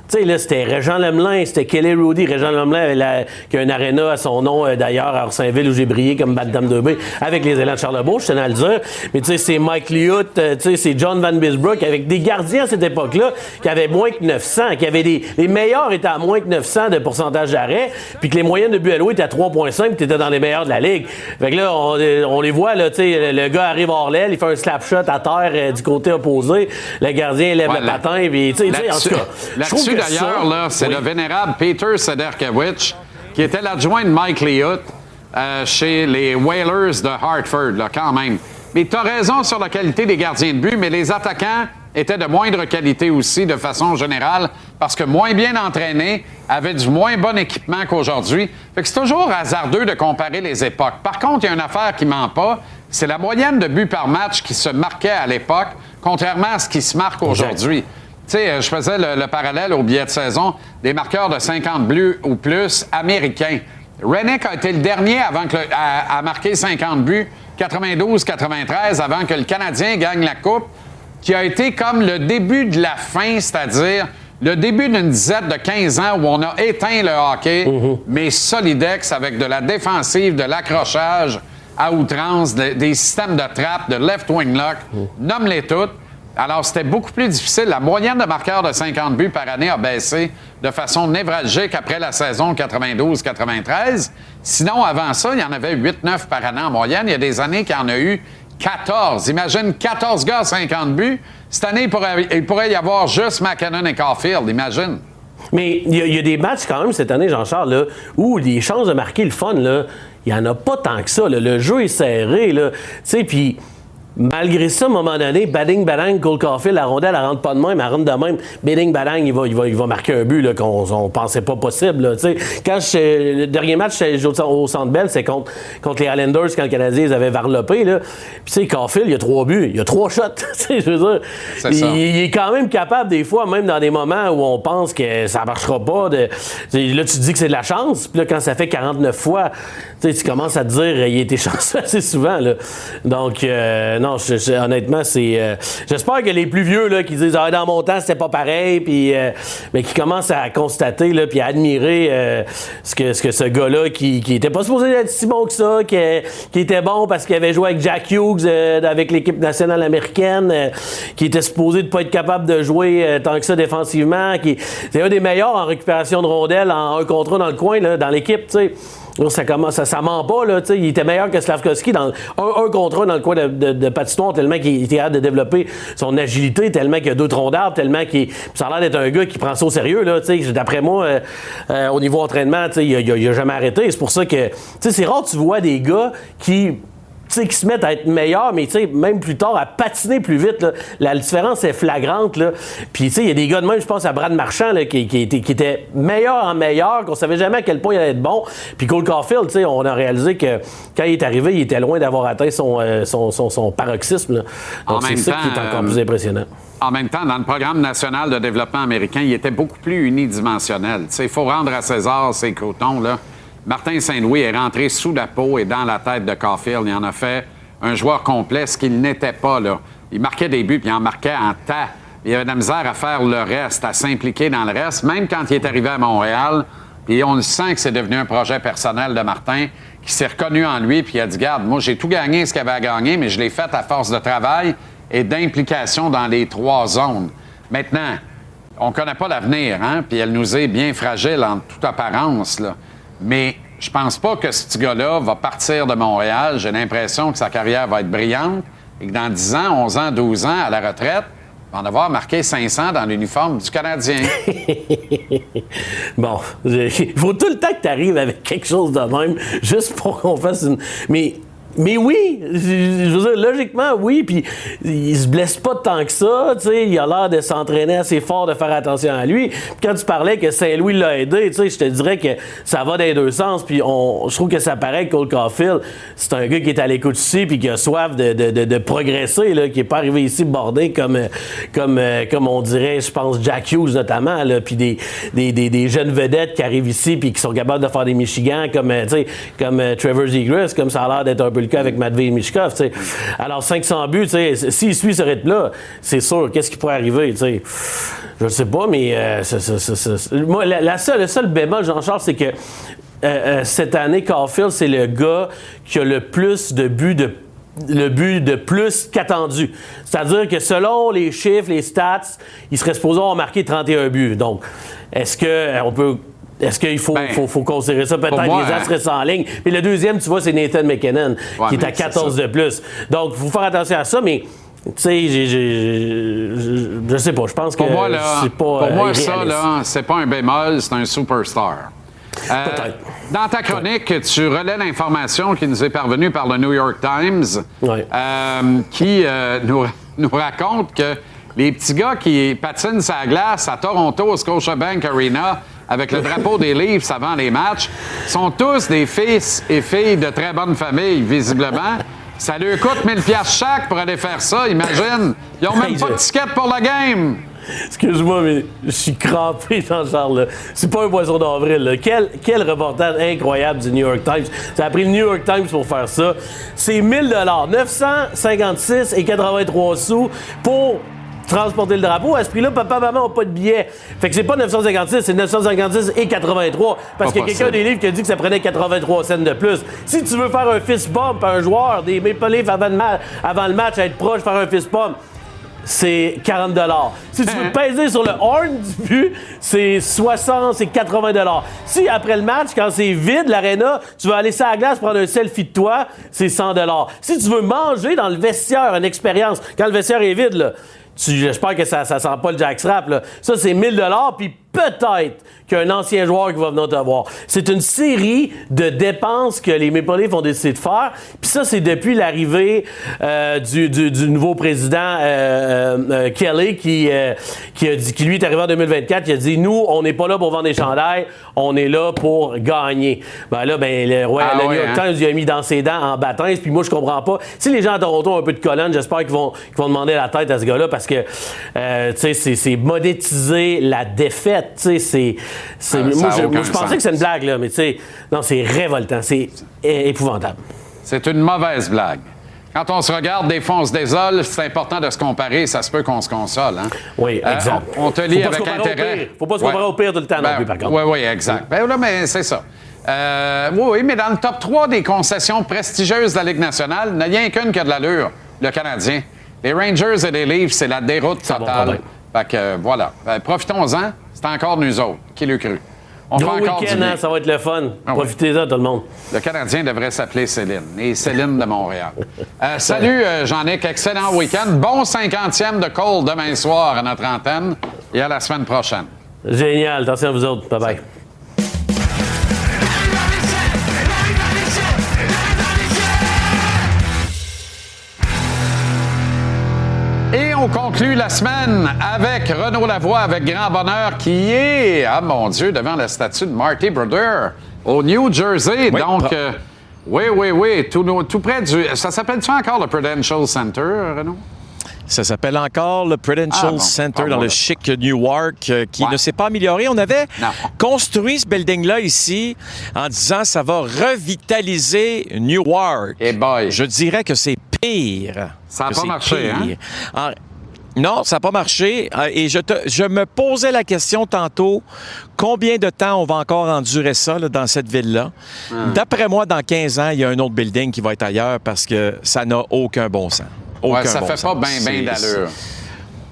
[SPEAKER 15] tu sais, là, c'était Régent Lemelin, c'était Kelly Rudy. Régent Lemelin qui a un aréna à son nom, d'ailleurs, à Orsainville, où j'ai brillé comme Madame de B avec les élans de Charlebourg, je tenais à le dire. Mais tu sais, c'est Mike Liut, tu sais, c'est John Van Bisbrook, avec des gardiens à cette époque-là qui avaient moins que 900, qui avaient les meilleurs étaient à moins que 900 de pourcentage d'arrêt, puis que les moyennes de but à l'eau étaient à 3,5, puis t'étais dans les meilleurs de la Ligue. Fait que là, on les voit, là, tu sais, le gars arrive hors l'aile, il fait un slap shot à terre du côté opposé, le gardien lève le patin, puis tu sais, en tout cas, je trouve que
[SPEAKER 1] d'ailleurs, là, c'est le vénérable Peter Sederkiewicz, qui était l'adjoint de Mike Liut chez les Whalers de Hartford, là, quand même. Mais tu as raison sur la qualité des gardiens de but, mais les attaquants étaient de moindre qualité aussi, de façon générale, parce que moins bien entraînés, avaient du moins bon équipement qu'aujourd'hui. Fait que c'est toujours hasardeux de comparer les époques. Par contre, il y a une affaire qui ment pas, c'est la moyenne de buts par match qui se marquait à l'époque, contrairement à ce qui se marque aujourd'hui. Tu sais, je faisais le parallèle au billet de saison des marqueurs de 50 buts ou plus américains. Renick a été le dernier à marquer 50 buts, 92-93, avant que le Canadien gagne la Coupe, qui a été comme le début de la fin, c'est-à-dire le début d'une disette de 15 ans où on a éteint le hockey, mais solidex avec de la défensive, de l'accrochage à outrance, des systèmes de trappe, de left-wing lock, nomme-les toutes. Alors, c'était beaucoup plus difficile. La moyenne de marqueurs de 50 buts par année a baissé de façon névralgique après la saison 92-93. Sinon, avant ça, il y en avait 8-9 par année en moyenne. Il y a des années qu'il y en a eu 14. Imagine 14 gars à 50 buts. Cette année, il pourrait y avoir juste McKinnon et Caulfield. Imagine.
[SPEAKER 15] Mais il y a des matchs quand même cette année, Jean-Charles, là, où les chances de marquer le fun, là, il n'y en a pas tant que ça. Là. Le jeu est serré. Tu sais, puis... Malgré ça, à un moment donné, bading, badang, Cole Caulfield, la rondelle, elle rentre pas de même, elle rentre de même. Bading, badang, il va marquer un but là, qu'on pensait pas possible. Là, quand le dernier match au Centre Bell, c'est contre les Islanders, quand les Canadiens avaient varlopé. Puis tu sais, Caulfield, il y a 3 buts, il y a 3 shots. Je veux dire, il est quand même capable, des fois, même dans des moments où on pense que ça marchera pas. Là, tu te dis que c'est de la chance. Puis là, quand ça fait 49 fois, tu commences à te dire il a été chanceux assez souvent. Là. Donc, non, honnêtement, c'est... j'espère que les plus vieux là, qui disent « Ah, dans mon temps, c'était pas pareil », puis mais qui commencent à constater là, puis à admirer ce que ce gars-là, qui était pas supposé être si bon que ça, qui était bon parce qu'il avait joué avec Jack Hughes avec l'équipe nationale américaine, qui était supposé de pas être capable de jouer tant que ça défensivement, c'est un des meilleurs en récupération de rondelles, en 1 contre 1 dans le coin, là, dans l'équipe, tu sais. Ça ment pas, là, tu sais. Il était meilleur que Slavkovski dans un contre 1 dans le coin de patinoire, tellement qu'il était capable de développer son agilité, tellement qu'il a 2 troncs d'arbre, tellement qu'il... Ça a l'air d'être un gars qui prend ça au sérieux, là, tu sais. D'après moi, au niveau entraînement, tu sais, il a jamais arrêté. C'est pour ça que, tu sais, c'est rare que tu vois des gars qui se mettent à être meilleurs, mais même plus tard, à patiner plus vite. Là. La différence est flagrante. Là. Puis, il y a des gars de même, je pense à Brad Marchand, là, qui était meilleur en meilleur, qu'on savait jamais à quel point il allait être bon. Puis Cole Caulfield, on a réalisé que quand il est arrivé, il était loin d'avoir atteint son paroxysme. Là. Donc, c'est ça qui est encore plus impressionnant.
[SPEAKER 1] En même temps, dans le programme national de développement américain, il était beaucoup plus unidimensionnel. Il faut rendre à César ses croutons, là. Martin Saint-Louis est rentré sous la peau et dans la tête de Caulfield. Il en a fait un joueur complet, ce qu'il n'était pas, là. Il marquait des buts, puis il en marquait en tas. Il avait de la misère à faire le reste, à s'impliquer dans le reste. Même quand il est arrivé à Montréal, Et on le sent que c'est devenu un projet personnel de Martin, qui s'est reconnu en lui, puis il a dit, garde, moi, j'ai tout gagné ce qu'il avait à gagner, mais je l'ai fait à force de travail et d'implication dans les 3 zones. Maintenant, on ne connaît pas l'avenir, hein, puis elle nous est bien fragile en toute apparence, là. Mais je pense pas que ce petit gars-là va partir de Montréal. J'ai l'impression que sa carrière va être brillante et que dans 10 ans, 11 ans, 12 ans, à la retraite, il va en avoir marqué 500 dans l'uniforme du Canadien.
[SPEAKER 15] Bon, il faut tout le temps que tu arrives avec quelque chose de même, juste pour qu'on fasse une... Mais oui, je veux dire, logiquement, oui, puis il se blesse pas tant que ça, tu sais, il a l'air de s'entraîner assez fort, de faire attention à lui. Puis quand tu parlais que Saint-Louis l'a aidé, tu sais, je te dirais que ça va dans les deux sens, puis je trouve que ça paraît que Cole Caulfield, c'est un gars qui est à l'écoute ici, puis qui a soif de progresser, là, qui est pas arrivé ici bordé comme on dirait, je pense, Jack Hughes notamment, là, puis des jeunes vedettes qui arrivent ici, puis qui sont capables de faire des Michigans, comme Trevor Zegras, comme ça a l'air d'être un peu le cas avec Matvei Michkov, tu sais. Alors 500 buts, tu sais, s'il suit ce rythme-là, c'est sûr, qu'est-ce qui pourrait arriver, tu sais? Je ne sais pas, mais moi, le seul bémol, Jean-Charles, c'est que cette année, Caulfield, c'est le gars qui a le plus de buts le but de plus qu'attendu. C'est-à-dire que selon les chiffres, les stats, il serait supposé avoir marqué 31 buts. Donc, est-ce qu'il faut considérer ça? Peut-être les As seraient sans ligne. Puis le deuxième, tu vois, c'est Nathan McKinnon, qui est à 14 de plus. Donc, il faut faire attention à ça, mais tu sais, je sais pas. Je pense que c'est pas
[SPEAKER 1] pour moi, ça, là, c'est pas un bémol, c'est un superstar. Dans ta chronique, tu relais l'information qui nous est parvenue par le New York Times, qui nous raconte que les petits gars qui patinent sa glace à Toronto, au Scotiabank Arena, avec le drapeau des Leafs avant les matchs, sont tous des fils et filles de très bonne famille, visiblement. Ça leur coûte 1000$ chaque pour aller faire ça, imagine. Ils n'ont même pas de ticket pour la game.
[SPEAKER 15] Excuse-moi, mais je suis crampé, Jean-Charles. Là. C'est pas un poisson d'avril. Là. Quel reportage incroyable du New York Times. Ça a pris le New York Times pour faire ça. C'est 1000$, 956,83 sous pour transporter le drapeau. À ce prix-là, papa, maman n'ont pas de billets. Fait que c'est pas 956, c'est 956,83. Parce qu'il y a quelqu'un des livres qui a dit que ça prenait 83 cents de plus. Si tu veux faire un fist bump à un joueur des Maple Leafs avant le match, à être proche, faire un fist bump, c'est 40$. Si tu veux peser sur le horn du but, c'est 60$, c'est 80$. Si après le match, quand c'est vide, l'aréna, tu veux aller sur la glace prendre un selfie de toi, c'est 100$. Si tu veux manger dans le vestiaire, une expérience, quand le vestiaire est vide, là, j'espère que ça sent pas le jackstrap, là. Ça, c'est 1000$, puis peut-être qu'un ancien joueur qui va venir te voir. C'est une série de dépenses que les Maple Leafs ont décidé de faire. Puis ça, c'est depuis l'arrivée du nouveau président Kelly qui lui est arrivé en 2024, qui a dit, nous, on n'est pas là pour vendre des chandails, on est là pour gagner. Le New York Times lui a mis dans ses dents en baptême, puis moi, je comprends pas. Si les gens à Toronto ont un peu de colonne, j'espère qu'ils vont demander la tête à ce gars-là, parce que, tu sais, c'est monétiser la défaite. Tu sais, moi, je pensais que c'est une blague, là, mais tu sais, non, c'est révoltant, c'est épouvantable.
[SPEAKER 1] C'est une mauvaise blague. Quand on se regarde, des fois, on se désole, c'est important de se comparer, ça se peut qu'on se console. Hein?
[SPEAKER 15] Oui, exact.
[SPEAKER 1] On te lit avec intérêt.
[SPEAKER 15] Faut pas se comparer au pire tout le temps non plus, par contre.
[SPEAKER 1] Oui, exact. Ben là, mais c'est ça. Oui, mais dans le top 3 des concessions prestigieuses de la Ligue nationale, il n'y a rien qu'une qui a de l'allure, le Canadien. Les Rangers et les Leafs, c'est la déroute totale. Fait que voilà. Profitons-en. C'est encore nous autres. Qui l'a cru? On
[SPEAKER 15] gros week-end, hein, ça va être le fun. Profitez-en, tout le monde.
[SPEAKER 1] Le Canadien devrait s'appeler Céline. Et Céline de Montréal. Salut, Jean-Nic. Excellent week-end. Bon 50e de Cole demain soir à notre antenne. Et à la semaine prochaine.
[SPEAKER 15] Génial. Attention à vous autres. Bye-bye.
[SPEAKER 1] Et on conclut la semaine avec Renaud Lavoie, avec grand bonheur, qui est, mon Dieu, devant la statue de Marty Brodeur au New Jersey. Oui, donc, oui, tout près du... Ça s'appelle-tu encore le Prudential Center, Renaud?
[SPEAKER 2] Ça s'appelle encore le Prudential Center dans le chic Newark qui ne s'est pas amélioré. On avait construit ce building-là ici en disant ça va revitaliser Newark.
[SPEAKER 1] Et boy.
[SPEAKER 2] Je dirais que c'est pire.
[SPEAKER 1] Ça n'a pas marché, hein?
[SPEAKER 2] Non, ça n'a pas marché. Et je me posais la question tantôt, combien de temps on va encore endurer ça là, dans cette ville-là? D'après moi, dans 15 ans, il y a un autre building qui va être ailleurs parce que ça n'a aucun bon sens.
[SPEAKER 1] Ça fait pas bien d'allure.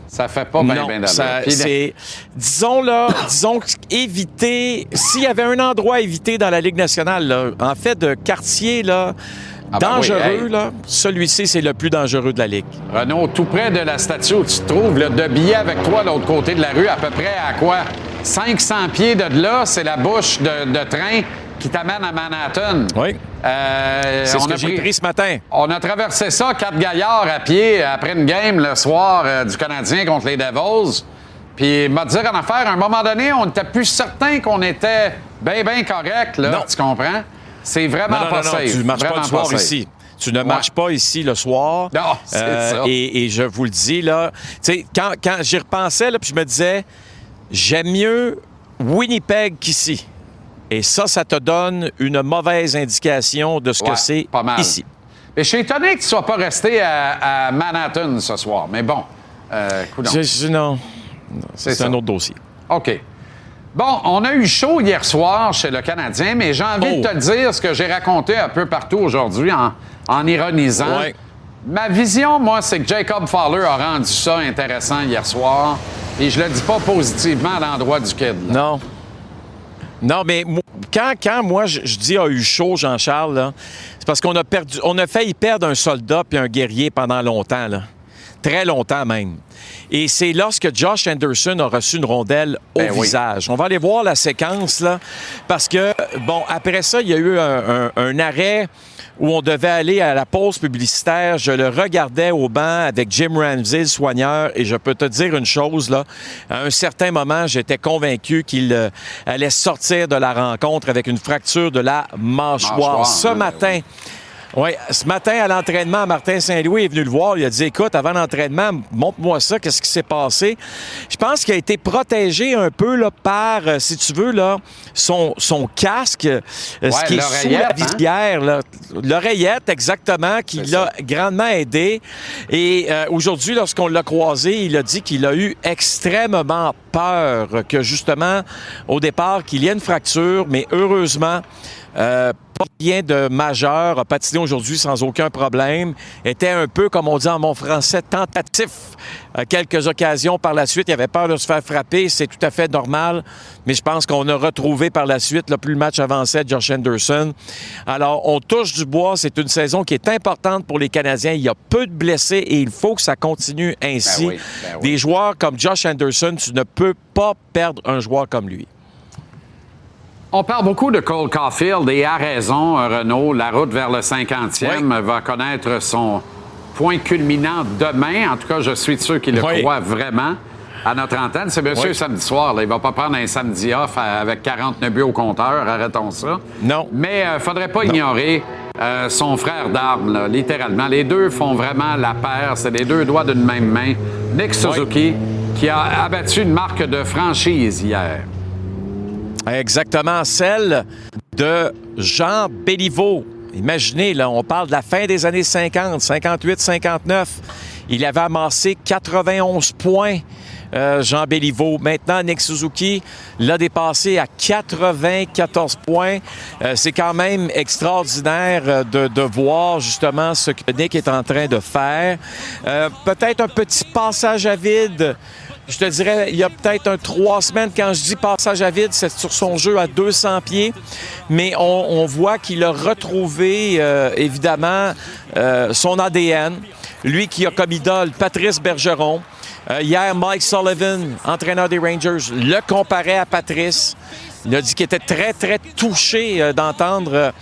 [SPEAKER 1] Ça fait pas bien d'allure.
[SPEAKER 2] Disons éviter, s'il y avait un endroit à éviter dans la Ligue nationale, là, en fait, de quartier, là, dangereux, là, celui-ci, c'est le plus dangereux de la Ligue.
[SPEAKER 1] Renaud, tout près de la statue où tu te trouves, là, de billets avec toi de l'autre côté de la rue, à peu près à quoi? 500 pieds de là, c'est la bouche de train qui t'amène à Manhattan.
[SPEAKER 2] Oui. C'est ce que j'ai pris ce matin.
[SPEAKER 1] On a traversé ça, 4 gaillards à pied, après une game le soir du Canadien contre les Devils. Puis, m'a dit en affaire, à un moment donné, on n'était plus certain qu'on était bien correct, là. Non. Tu comprends? C'est vraiment pas safe.
[SPEAKER 2] Tu ne marches pas le soir ici. Tu ne marches pas ici le soir.
[SPEAKER 1] Non, c'est ça.
[SPEAKER 2] Et je vous le dis, là, tu sais, quand j'y repensais, là, puis je me disais, j'aime mieux Winnipeg qu'ici. Et ça te donne une mauvaise indication de ce que c'est ici.
[SPEAKER 1] Et je suis étonné que tu ne sois pas resté à Manhattan ce soir. Mais bon,
[SPEAKER 2] non. C'est un autre dossier.
[SPEAKER 1] OK. Bon, on a eu chaud hier soir chez le Canadien, mais j'ai envie de te dire ce que j'ai raconté un peu partout aujourd'hui en ironisant.
[SPEAKER 2] Ouais.
[SPEAKER 1] Ma vision, moi, c'est que Jacob Fowler a rendu ça intéressant hier soir. Et je le dis pas positivement à l'endroit du kid. Là.
[SPEAKER 2] Non, mais quand moi, je dis a eu chaud, Jean-Charles, là, c'est parce qu'on a failli perdre un soldat puis un guerrier pendant longtemps, là. Très longtemps même. Et c'est lorsque Josh Anderson a reçu une rondelle au visage. On va aller voir la séquence, là, parce que, bon, après ça, il y a eu un arrêt où on devait aller à la pause publicitaire. Je le regardais au banc avec Jim Ramsey, le soigneur, et je peux te dire une chose, là. À un certain moment, j'étais convaincu qu'il allait sortir de la rencontre avec une fracture de la mâchoire. Ce matin... Oui, ce matin, à l'entraînement, Martin Saint-Louis est venu le voir. Il a dit, écoute, avant l'entraînement, montre-moi ça, qu'est-ce qui s'est passé? Je pense qu'il a été protégé un peu là, par, si tu veux, là, son casque, ce qui est sous la visière. Là. L'oreillette, exactement, qui l'a grandement aidé. Et aujourd'hui, lorsqu'on l'a croisé, il a dit qu'il a eu extrêmement peur que, justement, au départ, qu'il y ait une fracture, mais heureusement... pas rien de majeur, a patiné aujourd'hui sans aucun problème. Était un peu, comme on dit en mon français, tentatif à quelques occasions par la suite. Il avait peur de se faire frapper, c'est tout à fait normal. Mais je pense qu'on a retrouvé par la suite, là, plus le match avançait, Josh Anderson. Alors, on touche du bois. C'est une saison qui est importante pour les Canadiens. Il y a peu de blessés et il faut que ça continue ainsi.
[SPEAKER 1] Ben oui.
[SPEAKER 2] Des joueurs comme Josh Anderson, tu ne peux pas perdre un joueur comme lui.
[SPEAKER 1] On parle beaucoup de Cole Caulfield et à raison, Renaud. La route vers le 50e va connaître son point culminant demain. En tout cas, je suis de ceux qui le croient vraiment à notre antenne. C'est monsieur samedi soir. Là. Il ne va pas prendre un samedi off avec 49 buts au compteur. Arrêtons ça.
[SPEAKER 2] Non.
[SPEAKER 1] Mais il ne faudrait pas ignorer son frère d'armes, là, littéralement. Les deux font vraiment la paire. C'est les deux doigts d'une même main. Nick Suzuki, qui a abattu une marque de franchise hier.
[SPEAKER 2] Exactement, celle de Jean Béliveau. Imaginez, là, on parle de la fin des années 50, 58, 59. Il avait amassé 91 points, Jean Béliveau. Maintenant, Nick Suzuki l'a dépassé à 94 points. C'est quand même extraordinaire de voir justement ce que Nick est en train de faire. Peut-être un petit passage à vide. Je te dirais, il y a peut-être 3 semaines, quand je dis passage à vide, c'est sur son jeu à 200 pieds. Mais on voit qu'il a retrouvé, évidemment, son ADN. Lui qui a comme idole Patrice Bergeron. Hier, Mike Sullivan, entraîneur des Rangers, le comparait à Patrice. Il a dit qu'il était très, très touché d'entendre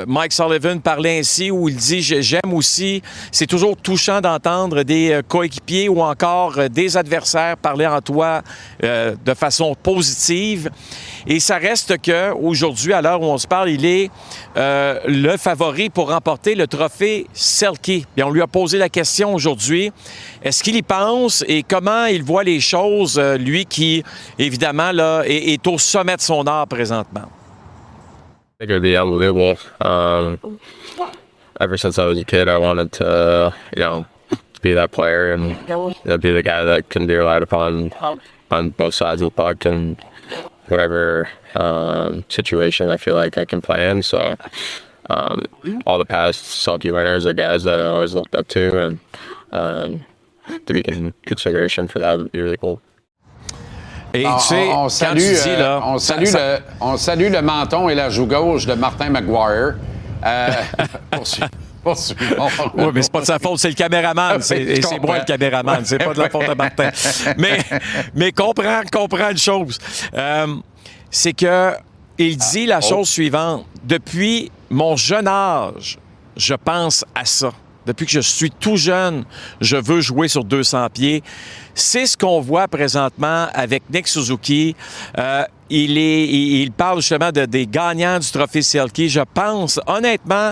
[SPEAKER 2] Mike Sullivan parler ainsi, où il dit « J'aime aussi, c'est toujours touchant d'entendre des coéquipiers ou encore des adversaires parler en toi de façon positive. » Et ça reste qu'aujourd'hui, à l'heure où on se parle, il est le favori pour remporter le trophée Selke. Et on lui a posé la question aujourd'hui. Est-ce qu'il y pense et comment il voit les choses, lui qui, évidemment, là, est au sommet de son art présentement?
[SPEAKER 16] Figured the unbelievable. Ever since I was a kid, I wanted to, be that player and be the guy that can be relied upon both sides of the puck and whatever situation I feel like I can play in. So all the past Selke winners are guys that I always looked up to, and to be in consideration for that would be really cool.
[SPEAKER 1] Et tu sais, on salue le menton et la joue gauche de Martin McGuire. Poursuivons.
[SPEAKER 2] Oui, mais c'est pas de sa faute, c'est le caméraman. C'est moi le caméraman, c'est pas de la faute de Martin. Mais comprends une chose. C'est que il dit la chose suivante. Depuis mon jeune âge, je pense à ça. Depuis que je suis tout jeune, je veux jouer sur 200 pieds. C'est ce qu'on voit présentement avec Nick Suzuki. Il parle justement des gagnants du trophée Selke. Je pense, honnêtement,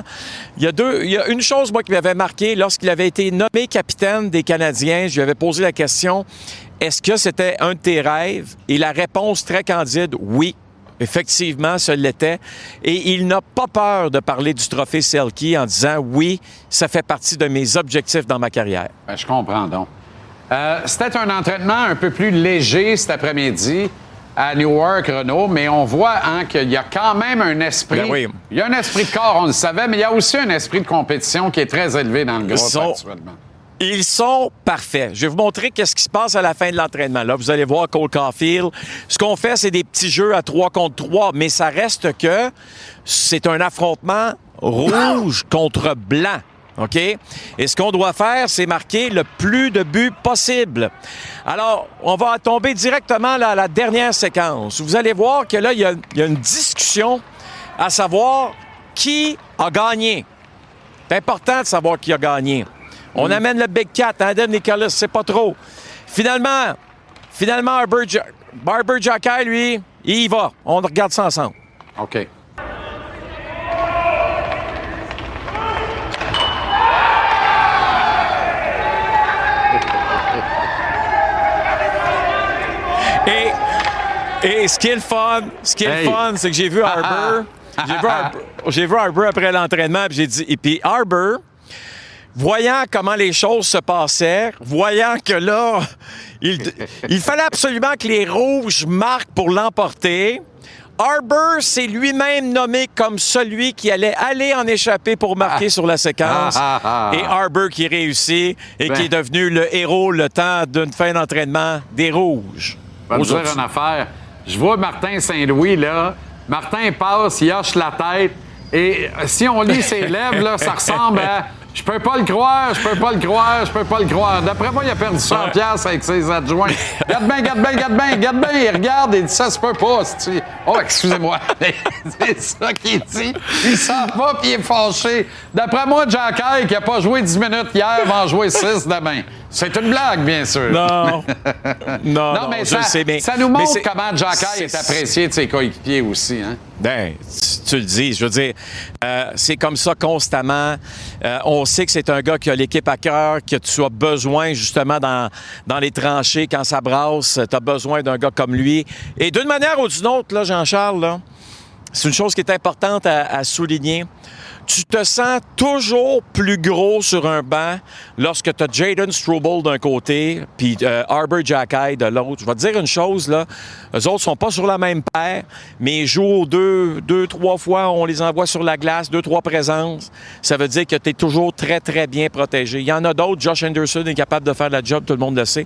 [SPEAKER 2] il y a une chose, moi, qui m'avait marqué lorsqu'il avait été nommé capitaine des Canadiens. Je lui avais posé la question, est-ce que c'était un de tes rêves? Et la réponse très candide, oui. Effectivement, ce l'était. Et il n'a pas peur de parler du trophée Selke en disant « Oui, ça fait partie de mes objectifs dans ma carrière. »
[SPEAKER 1] Ben, je comprends donc. C'était un entraînement un peu plus léger cet après-midi à Newark, Renaud, mais on voit qu'il y a quand même un esprit.
[SPEAKER 2] Ben oui.
[SPEAKER 1] Il y a un esprit de corps, on le savait, mais il y a aussi un esprit de compétition qui est très élevé dans le groupe actuellement.
[SPEAKER 2] Ils sont parfaits. Je vais vous montrer qu'est-ce qui se passe à la fin de l'entraînement. Là, vous allez voir Cole Caulfield. Ce qu'on fait, c'est des petits jeux à 3 contre 3, mais ça reste que c'est un affrontement rouge contre blanc. OK? Et ce qu'on doit faire, c'est marquer le plus de buts possible. Alors, on va tomber directement là, à la dernière séquence. Vous allez voir que là, il y a une discussion à savoir qui a gagné. C'est important de savoir qui a gagné. On amène le Big Cat, Adam Nicholas, c'est pas trop. Finalement, Barber Jacky, lui, il y va. On regarde ça ensemble.
[SPEAKER 1] OK.
[SPEAKER 2] Et ce qui est le fun, c'est que j'ai vu Harbour. J'ai vu Harbour après l'entraînement, puis j'ai dit... Et puis Harbour, voyant comment les choses se passaient, voyant que là, il fallait absolument que les Rouges marquent pour l'emporter, Harbour s'est lui-même nommé comme celui qui allait aller en échapper pour marquer sur la séquence. Et Harbour qui réussit et qui est devenu le héros le temps d'une fin d'entraînement des Rouges.
[SPEAKER 1] Je vais te dire une affaire. Je vois Martin Saint-Louis, là. Martin passe, il hoche la tête. Et si on lit ses lèvres, là, ça ressemble à... Je peux pas le croire. D'après moi, il a perdu 100 piastres avec ses adjoints. Regarde bien. Il regarde et dit ça se peut pas. Oh, excusez-moi. C'est ça qu'il dit. Il s'en va puis il est fâché. D'après moi, Jacky, qui a pas joué 10 minutes hier, va en jouer 6 demain. C'est une blague, bien sûr.
[SPEAKER 2] Non,
[SPEAKER 1] mais
[SPEAKER 2] je sais bien.
[SPEAKER 1] Ça nous montre comment Jacky est apprécié de ses coéquipiers aussi, hein?
[SPEAKER 2] Ben, tu le dis. Je veux dire, c'est comme ça constamment. On sait que c'est un gars qui a l'équipe à cœur, que tu as besoin justement dans les tranchées quand ça brasse. Tu as besoin d'un gars comme lui. Et d'une manière ou d'une autre, là, Jean-Charles, là, c'est une chose qui est importante à souligner. Tu te sens toujours plus gros sur un banc lorsque tu as Jayden Struble d'un côté puis Barber Jacky de l'autre. Je vais te dire une chose, là. Eux autres sont pas sur la même paire, mais ils jouent deux, 3 fois, on les envoie sur la glace, 2, 3 présences. Ça veut dire que tu es toujours très, très bien protégé. Il y en a d'autres. Josh Anderson est capable de faire la job, tout le monde le sait.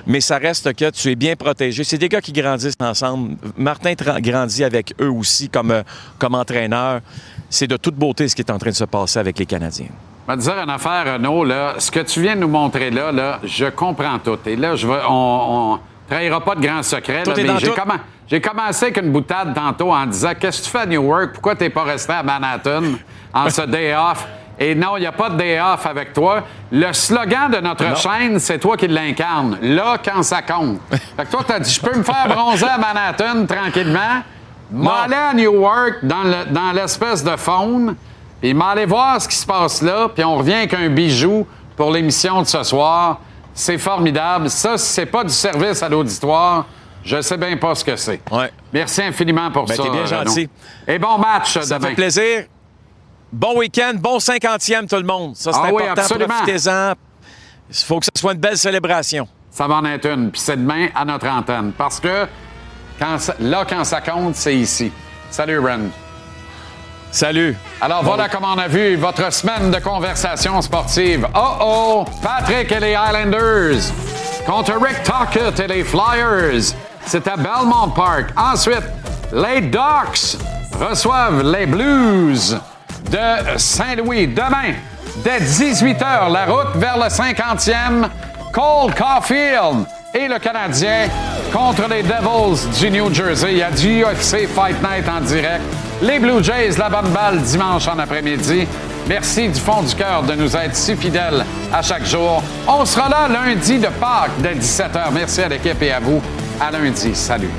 [SPEAKER 2] Mais ça reste que tu es bien protégé. C'est des gars qui grandissent ensemble. Martin grandit avec eux aussi comme entraîneur. C'est de toute beauté ce qui est en train de se passer avec les Canadiens.
[SPEAKER 1] Je vais te dire une affaire, Renaud. Là, ce que tu viens de nous montrer là, je comprends tout. Et là, on trahira pas de grands secrets. Là, mais j'ai commencé avec une boutade tantôt en disant « Qu'est-ce que tu fais à Newark? Pourquoi tu n'es pas resté à Manhattan en ce day off? » Et non, il n'y a pas de day off avec toi. Le slogan de notre chaîne, c'est toi qui l'incarne. Là, quand ça compte. Fait que toi, tu as dit « Je peux me faire bronzer à Manhattan tranquillement. » M'aller à Newark dans l'espèce de faune, puis m'aller voir ce qui se passe là, puis on revient avec un bijou pour l'émission de ce soir. C'est formidable. Ça, si c'est pas du service à l'auditoire, je sais bien pas ce que c'est.
[SPEAKER 2] Ouais.
[SPEAKER 1] Merci infiniment pour ça.
[SPEAKER 2] T'es bien gentil.
[SPEAKER 1] Et bon match
[SPEAKER 2] ça
[SPEAKER 1] demain.
[SPEAKER 2] Fait plaisir. Bon week-end, bon 50e tout le monde. Ça, c'est important.
[SPEAKER 1] Oui, absolument.
[SPEAKER 2] Profitez-en. Il faut que ce soit une belle célébration.
[SPEAKER 1] Ça va en être une. Puis c'est demain à notre antenne. Parce que quand ça compte, c'est ici. Salut, Ren.
[SPEAKER 2] Salut.
[SPEAKER 1] Alors voilà comme on a vu votre semaine de conversation sportive. Oh! Patrick et les Islanders contre Rick Tocchet et les Flyers. C'est à Belmont Park. Ensuite, les Ducks reçoivent les Blues de Saint-Louis. Demain, dès 18h, la route vers le 50e, Cole Caulfield et le Canadien contre les Devils du New Jersey. Il y a du UFC Fight Night en direct. Les Blue Jays, la bonne balle dimanche en après-midi. Merci du fond du cœur de nous être si fidèles à chaque jour. On sera là lundi de Pâques dès 17h. Merci à l'équipe et à vous. À lundi. Salut.